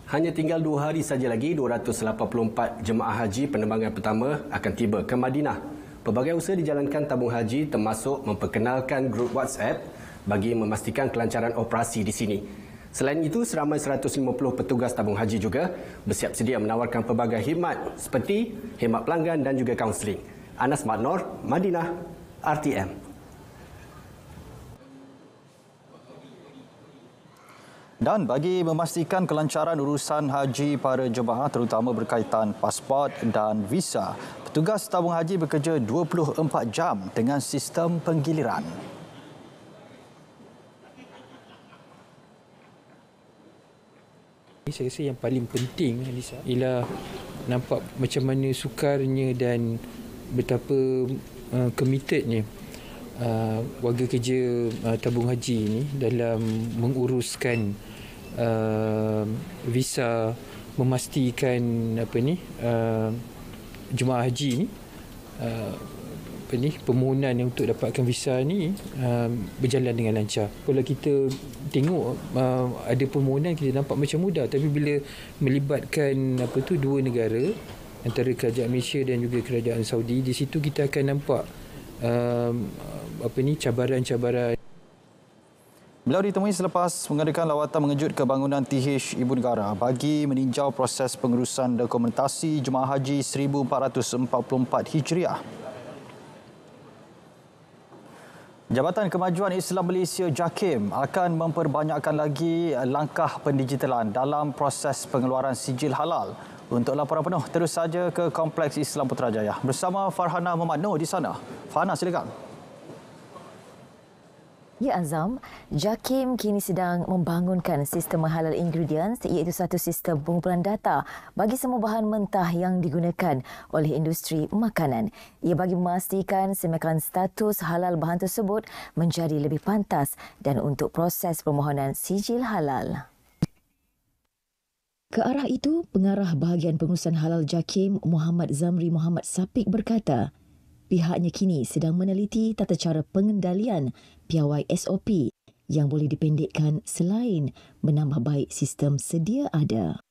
Hanya tinggal 2 hari saja lagi 284 jemaah haji penerbangan pertama akan tiba ke Madinah. Pelbagai usaha dijalankan Tabung Haji termasuk memperkenalkan grup WhatsApp bagi memastikan kelancaran operasi di sini. Selain itu, seramai 150 petugas Tabung Haji juga bersiap sedia menawarkan pelbagai khidmat seperti khidmat pelanggan dan juga kaunseling. Anas Maknor, Madinah, RTM. Dan bagi memastikan kelancaran urusan haji para jemaah terutama berkaitan pasport dan visa, petugas Tabung Haji bekerja 24 jam dengan sistem penggiliran. Saya rasa yang paling penting ialah nampak macam mana sukarnya dan betapa committednya warga kerja Tabung Haji ini dalam menguruskan visa, memastikan jemaah haji ni permohonan untuk dapatkan visa ni berjalan dengan lancar. Kalau kita tengok ada permohonan kita nampak macam mudah, tapi bila melibatkan dua negara antara kerajaan Malaysia dan juga kerajaan Saudi, di situ kita akan nampak cabaran-cabaran. Beliau ditemui selepas mengadakan lawatan mengejut ke bangunan TH Ibu Negara bagi meninjau proses pengurusan dokumentasi Jemaah Haji 1444 Hijriah. Jabatan Kemajuan Islam Malaysia JAKIM akan memperbanyakkan lagi langkah pendigitalan dalam proses pengeluaran sijil halal. Untuk laporan penuh, terus saja ke Kompleks Islam Putrajaya bersama Farhana Muhammad Noor di sana. Farhana, silakan. Ya Azam, JAKIM kini sedang membangunkan sistem halal ingredients, iaitu satu sistem pengumpulan data bagi semua bahan mentah yang digunakan oleh industri makanan. Ia bagi memastikan semakan status halal bahan tersebut menjadi lebih pantas dan untuk proses permohonan sijil halal. Ke arah itu, Pengarah Bahagian Pengurusan Halal JAKIM Muhammad Zamri Muhammad Sapik berkata, pihaknya kini sedang meneliti tata cara pengendalian piawai SOP yang boleh dipendekkan selain menambah baik sistem sedia ada.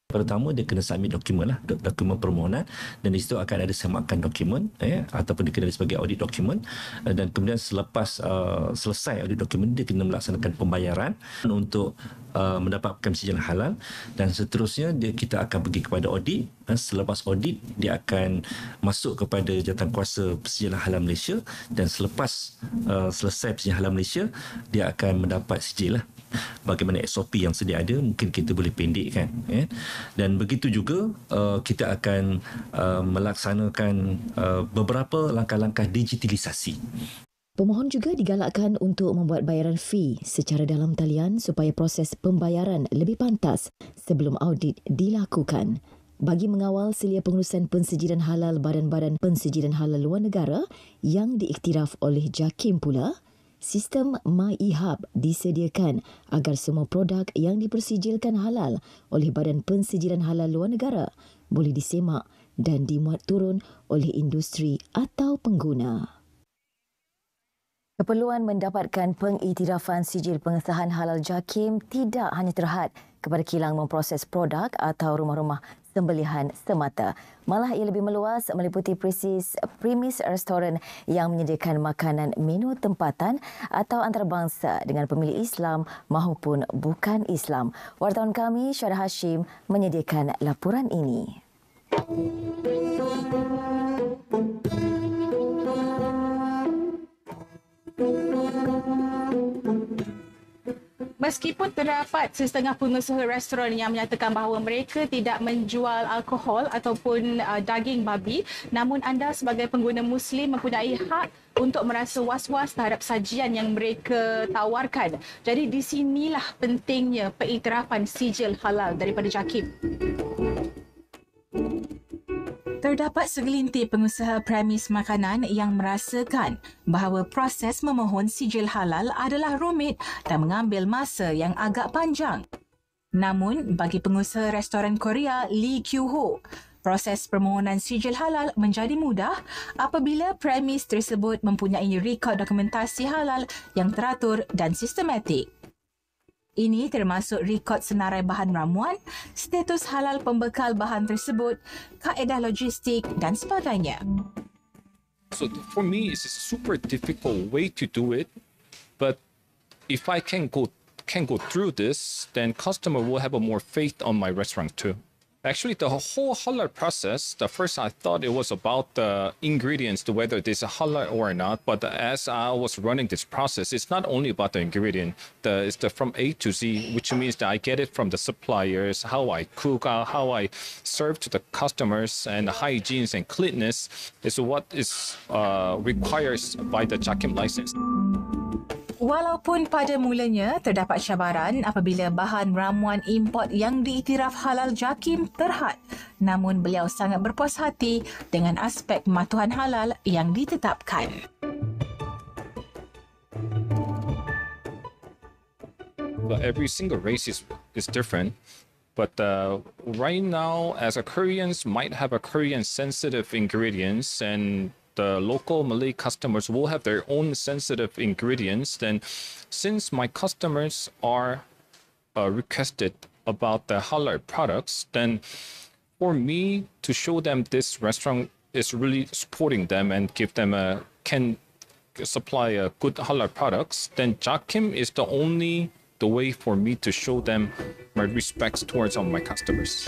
Pertama dia kena submit dokumen lah, dokumen permohonan, dan di situ akan ada semakan dokumen ataupun dikenali sebagai audit dokumen, dan kemudian selepas selesai audit dokumen dia kena melaksanakan pembayaran untuk mendapatkan persijil halal, dan seterusnya kita akan pergi kepada audit. Selepas audit dia akan masuk kepada jawatankuasa persijil halal Malaysia, dan selepas selesai persijil halal Malaysia dia akan mendapat sijil lah. Bagaimana SOP yang sedia ada, mungkin kita boleh pendekkan, dan begitu juga kita akan melaksanakan beberapa langkah-langkah digitalisasi. Pemohon juga digalakkan untuk membuat bayaran fee secara dalam talian supaya proses pembayaran lebih pantas sebelum audit dilakukan. Bagi mengawal selia pengurusan pensijilan halal badan-badan pensijilan halal luar negara yang diiktiraf oleh JAKIM pula, sistem MyEHub disediakan agar semua produk yang dipersijilkan halal oleh Badan Pensijilan Halal Luar Negara boleh disemak dan dimuat turun oleh industri atau pengguna. Keperluan mendapatkan pengiktirafan sijil pengesahan halal JAKIM tidak hanya terhad kepada kilang memproses produk atau rumah-rumah sembelihan semata. Malah ia lebih meluas meliputi premis restoran yang menyediakan makanan menu tempatan atau antarabangsa dengan pemilih Islam maupun bukan Islam. Wartawan kami Syarah Hashim menyediakan laporan ini. Meskipun terdapat setengah pengusaha restoran yang menyatakan bahawa mereka tidak menjual alkohol ataupun daging babi, namun anda sebagai pengguna Muslim mempunyai hak untuk merasa was-was terhadap sajian yang mereka tawarkan. Jadi di sinilah pentingnya pengiktirafan sijil halal daripada JAKIM. Terdapat segelintir pengusaha premis makanan yang merasakan bahawa proses memohon sijil halal adalah rumit dan mengambil masa yang agak panjang. Namun, bagi pengusaha restoran Korea Lee Kyu-ho, proses permohonan sijil halal menjadi mudah apabila premis tersebut mempunyai rekod dokumentasi halal yang teratur dan sistematik. Ini termasuk rekod senarai bahan ramuan, status halal pembekal bahan tersebut, kaedah logistik dan sebagainya. So for me, it's a super difficult way to do it. But if I can go through this, then customer will have a more faith on my restaurant too. Actually, the whole halal process, the first I thought it was about the ingredients, to whether it is halal or not. But as I was running this process, it's not only about the ingredient. It's from A to Z, which means that I get it from the suppliers, how I cook, how I serve to the customers, and the hygiene and cleanliness is what is requires by the JAKIM license. Walaupun pada mulanya terdapat cabaran apabila bahan ramuan import yang diiktiraf halal JAKIM terhad, namun beliau sangat berpuas hati dengan aspek pematuhan halal yang ditetapkan. Every single race is different. But right now, as a Koreans might have a Korean sensitive ingredients, and the local Malay customers will have their own sensitive ingredients. Then, since my customers are requested about the halal products, then for me to show them this restaurant is really supporting them and give them can supply good halal products, then JAKIM is the way for me to show them my respects towards all my customers.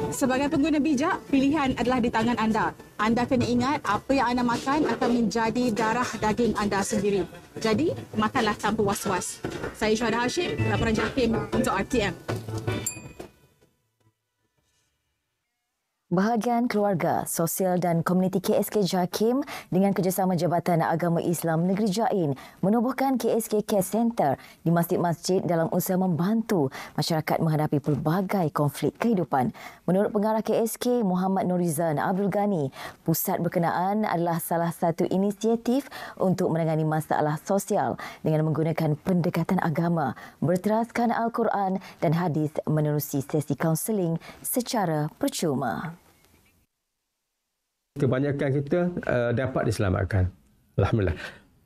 Sebagai pengguna bijak, pilihan adalah di tangan anda. Anda kena ingat apa yang anda makan akan menjadi darah daging anda sendiri. Jadi, makanlah tanpa was-was. Saya Syarah Hashim, laporan JAKIM untuk RTM. Bahagian Keluarga, Sosial dan Komuniti KSK JAKIM dengan kerjasama Jabatan Agama Islam Negeri Jain menubuhkan KSK Care Center di masjid-masjid dalam usaha membantu masyarakat menghadapi pelbagai konflik kehidupan. Menurut pengarah KSK Muhammad Nurizan Abdul Ghani, pusat berkenaan adalah salah satu inisiatif untuk menangani masalah sosial dengan menggunakan pendekatan agama, berteraskan Al-Quran dan hadis menerusi sesi kaunseling secara percuma. Kebanyakan kita dapat diselamatkan. Alhamdulillah.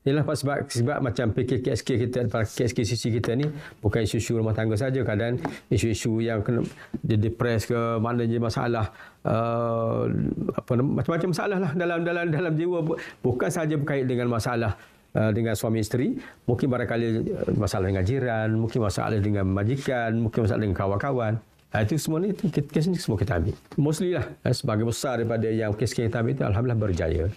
Ialah sebab macam PKSK kita, KSKCC kita ni bukan isu-isu rumah tangga saja, kadang isu-isu yang kena depres ke, mana je masalah macam-macam masalah lah dalam jiwa, bukan sahaja berkait dengan masalah dengan suami isteri, mungkin barangkali masalah dengan jiran, mungkin masalah dengan majikan, mungkin masalah dengan kawan-kawan. Itu semua ni kes ni semua kita ambil. Mostly lah sebagai besar daripada yang kes kita ambil itu alhamdulillah berjaya.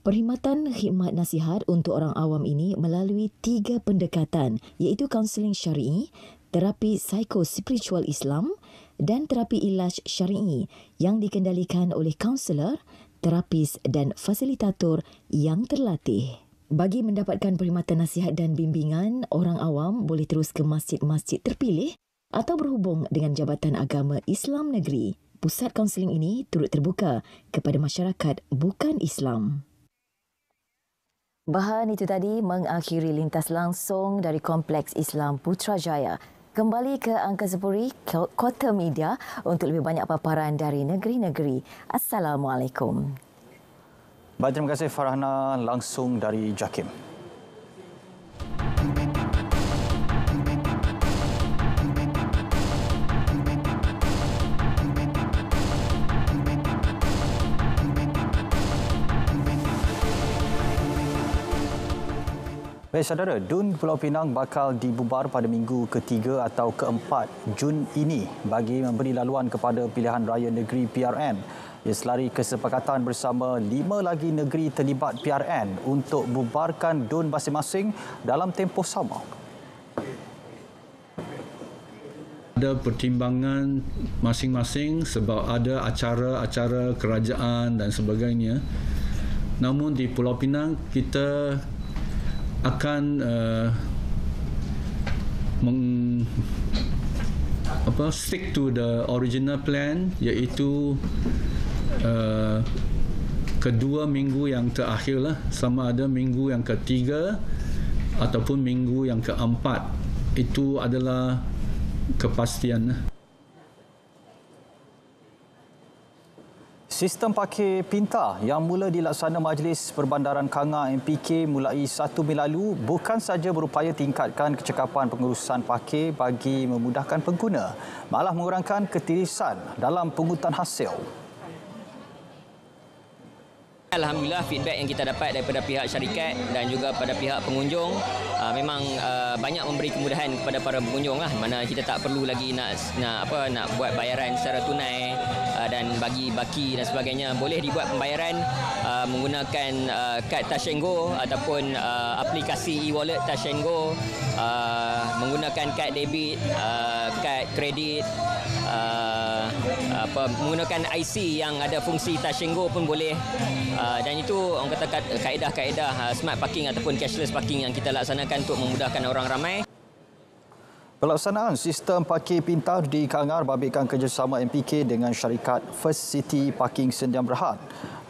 Perkhidmatan khidmat nasihat untuk orang awam ini melalui 3 pendekatan, iaitu kaunseling syar'i, terapi psikospiritual Islam dan terapi ilaj syar'i yang dikendalikan oleh kaunselor, terapis dan fasilitator yang terlatih. Bagi mendapatkan perkhidmatan nasihat dan bimbingan, orang awam boleh terus ke masjid-masjid terpilih atau berhubung dengan Jabatan Agama Islam Negeri. Pusat kaunseling ini turut terbuka kepada masyarakat bukan Islam. Bahan itu tadi mengakhiri lintas langsung dari Kompleks Islam Putrajaya. Kembali ke Angkasa Puri, Kota Media untuk lebih banyak paparan dari negeri-negeri. Assalamualaikum. Baik, terima kasih Farhana langsung dari JAKIM. Baik saudara, DUN Pulau Pinang bakal dibubar pada minggu ke-3 atau ke-4 Jun ini bagi memberi laluan kepada pilihan raya negeri PRN. Ia selari kesepakatan bersama 5 lagi negeri terlibat PRN untuk bubarkan DUN masing-masing dalam tempoh sama. Ada pertimbangan masing-masing sebab ada acara-acara kerajaan dan sebagainya. Namun di Pulau Pinang kita akan stick to the original plan, iaitu kedua minggu yang terakhir lah, sama ada minggu yang ke-3 ataupun minggu yang ke-4. Itu adalah kepastian. Sistem parkir pintar yang mula dilaksana Majlis Perbandaran Kanga MPK mulai 1 Mei lalu bukan sahaja berupaya tingkatkan kecekapan pengurusan parkir bagi memudahkan pengguna, malah mengurangkan ketirisan dalam pungutan hasil. Alhamdulillah, feedback yang kita dapat daripada pihak syarikat dan juga pada pihak pengunjung memang banyak memberi kemudahan kepada para pengunjung lah, mana kita tak perlu lagi nak buat bayaran secara tunai dan bagi baki dan sebagainya. Boleh dibuat pembayaran menggunakan kad Touch 'n Go ataupun aplikasi e-wallet Touch 'n Go, menggunakan kad debit, kad kredit, menggunakan IC yang ada fungsi Touch 'n Go pun boleh. Dan itu orang kata kaedah-kaedah smart parking ataupun cashless parking yang kita laksanakan untuk memudahkan orang ramai. Pelaksanaan sistem parkir pintar di Kangar babitkan kerjasama MPK dengan syarikat First City Parking Sdn Bhd.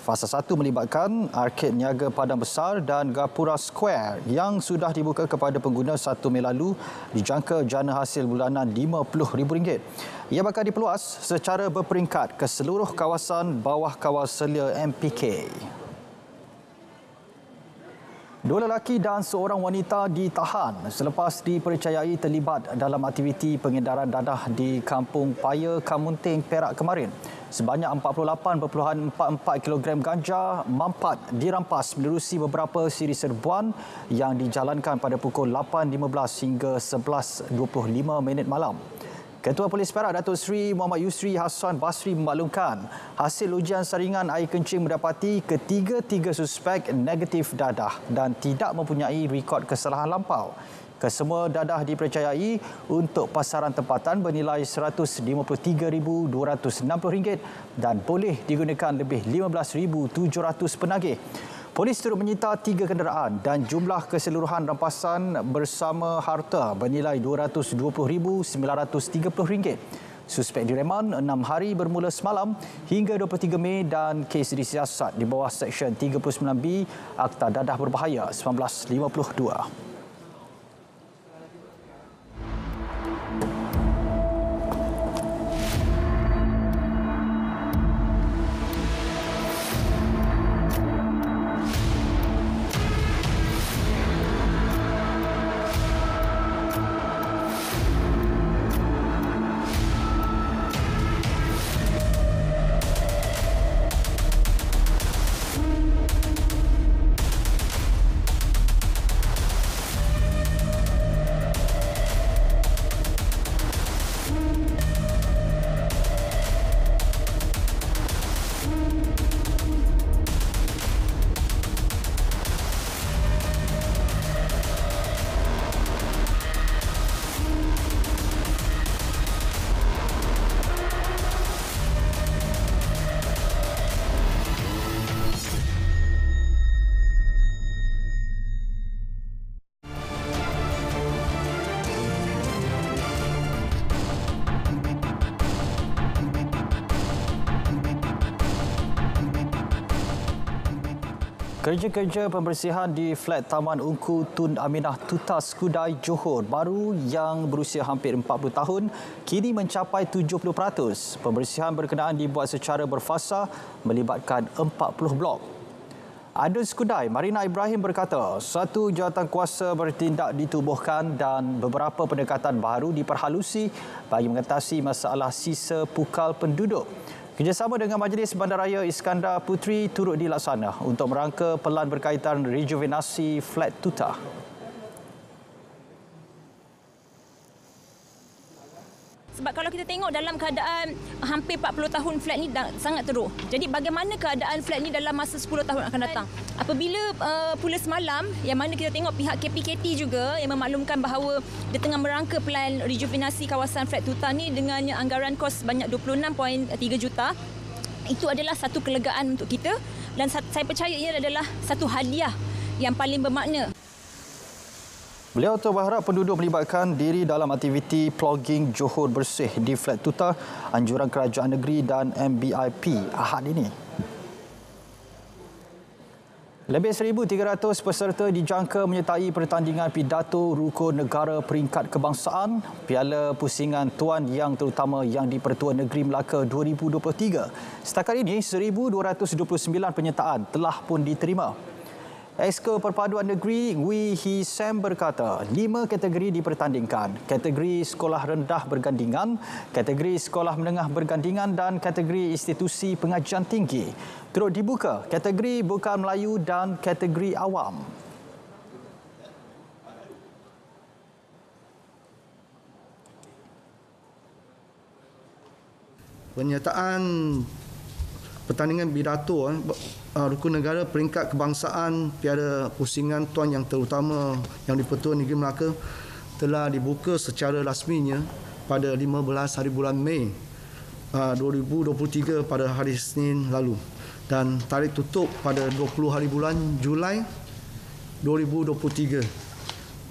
Fasa 1 melibatkan arked niaga Padang Besar dan Gapura Square yang sudah dibuka kepada pengguna 1 Mei lalu, dijangka jana hasil bulanan RM50,000. Ia bakal diperluas secara berperingkat ke seluruh kawasan bawah kawal selia MPK. 2 lelaki dan seorang wanita ditahan selepas dipercayai terlibat dalam aktiviti pengedaran dadah di Kampung Paya, Kamunting, Perak kemarin. Sebanyak 48.44 kg ganja mampat dirampas menerusi beberapa siri serbuan yang dijalankan pada pukul 8.15 hingga 11.25 malam. Ketua Polis Perak Datuk Seri Muhammad Yusri Hassan Basri memaklumkan hasil ujian saringan air kencing mendapati ketiga-tiga suspek negatif dadah dan tidak mempunyai rekod kesalahan lampau. Kesemua dadah dipercayai untuk pasaran tempatan bernilai RM153,260 dan boleh digunakan lebih 15,700 penagih. Polis turut menyita 3 kenderaan dan jumlah keseluruhan rampasan bersama harta bernilai RM220,930. Suspek direman 6 hari bermula semalam hingga 23 Mei dan kes disiasat di bawah Seksyen 39B Akta Dadah Berbahaya 1952. Kerja-kerja pembersihan di flat Taman Ungku Tun Aminah Tutas Kudai Johor baru yang berusia hampir 40 tahun kini mencapai 70%. Pembersihan berkenaan dibuat secara berfasa melibatkan 40 blok. Adun Skudai, Marina Ibrahim berkata, satu jawatankuasa bertindak ditubuhkan dan beberapa pendekatan baru diperhalusi bagi mengatasi masalah sisa pukal penduduk. Kerjasama dengan Majlis Bandaraya Iskandar Puteri turut dilaksana untuk merangka pelan berkaitan rejuvenasi flat tuta. Sebab kalau kita tengok dalam keadaan hampir 40 tahun flat ni sangat teruk. Jadi bagaimana keadaan flat ni dalam masa 10 tahun akan datang? Apabila pula semalam yang mana kita tengok pihak KPKT juga yang memaklumkan bahawa dia tengah merangka pelan rejuvenasi kawasan flat tuta ni dengan anggaran kos sebanyak 26.3 juta. Itu adalah satu kelegaan untuk kita dan saya percaya ia adalah satu hadiah yang paling bermakna. Beliau berharap penduduk melibatkan diri dalam aktiviti plogging Johor Bersih di flat tuta anjuran kerajaan negeri dan MBIP Ahad ini. Lebih 1,300 peserta dijangka menyertai pertandingan pidato rukun negara peringkat kebangsaan Piala Pusingan Tuan Yang Terutama yang di-Pertuan Negeri Melaka 2023. Setakat ini 1,229 penyertaan telah pun diterima. Exco Perpaduan Negeri Wee Hee Sam berkata 5 kategori dipertandingkan. Kategori sekolah rendah bergandingan, kategori sekolah menengah bergandingan dan kategori institusi pengajian tinggi. Turut dibuka kategori bukan Melayu dan kategori awam. Penyertaan pertandingan pidato rukun negara peringkat kebangsaan Piala Pusingan Tuan Yang Terutama yang di-Pertuan Negeri Melaka telah dibuka secara rasminya pada 15 hari bulan Mei 2023 pada hari Isnin lalu dan tarikh tutup pada 20 hari bulan Julai 2023.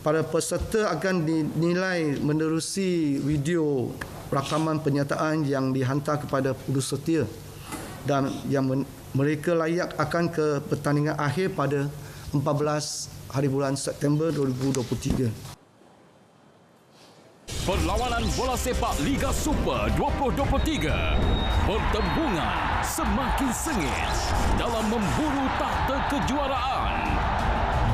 Para peserta akan dinilai menerusi video rakaman penyertaan yang dihantar kepada pedus setia dan yang mereka layak akan ke pertandingan akhir pada 14 hari bulan September 2023. Perlawanan bola sepak Liga Super 2023. Pertembungan semakin sengit dalam memburu takhta kejuaraan.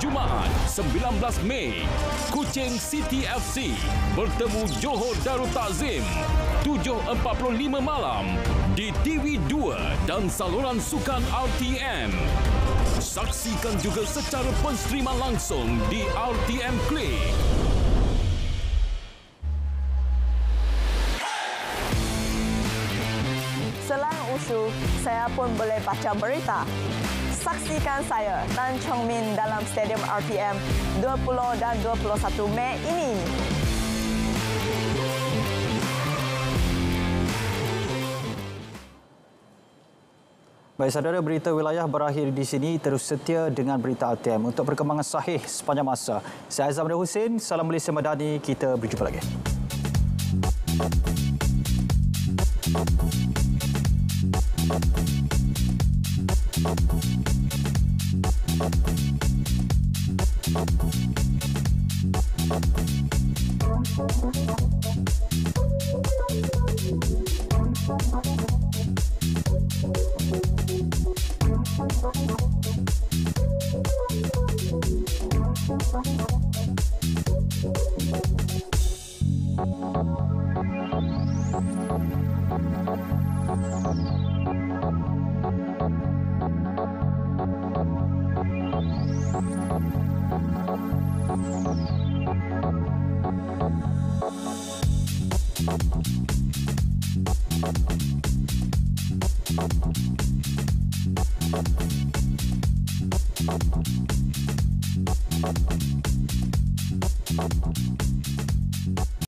Jumaat 19 Mei, Kuching City FC bertemu Johor Darul Takzim 7.45 malam di TV2 dan saluran sukan RTM. Saksikan juga secara penstriman langsung di RTM Click. Selain usu, saya pun boleh baca berita. Saksikan saya, Tan Chong Min dalam Stadium RTM 20 dan 21 Mei ini. Baik saudara, berita wilayah berakhir di sini. Terus setia dengan berita RTM untuk perkembangan sahih sepanjang masa. Saya Azam Hussein, Salam Malaysia Madani. Kita berjumpa lagi. Thank you.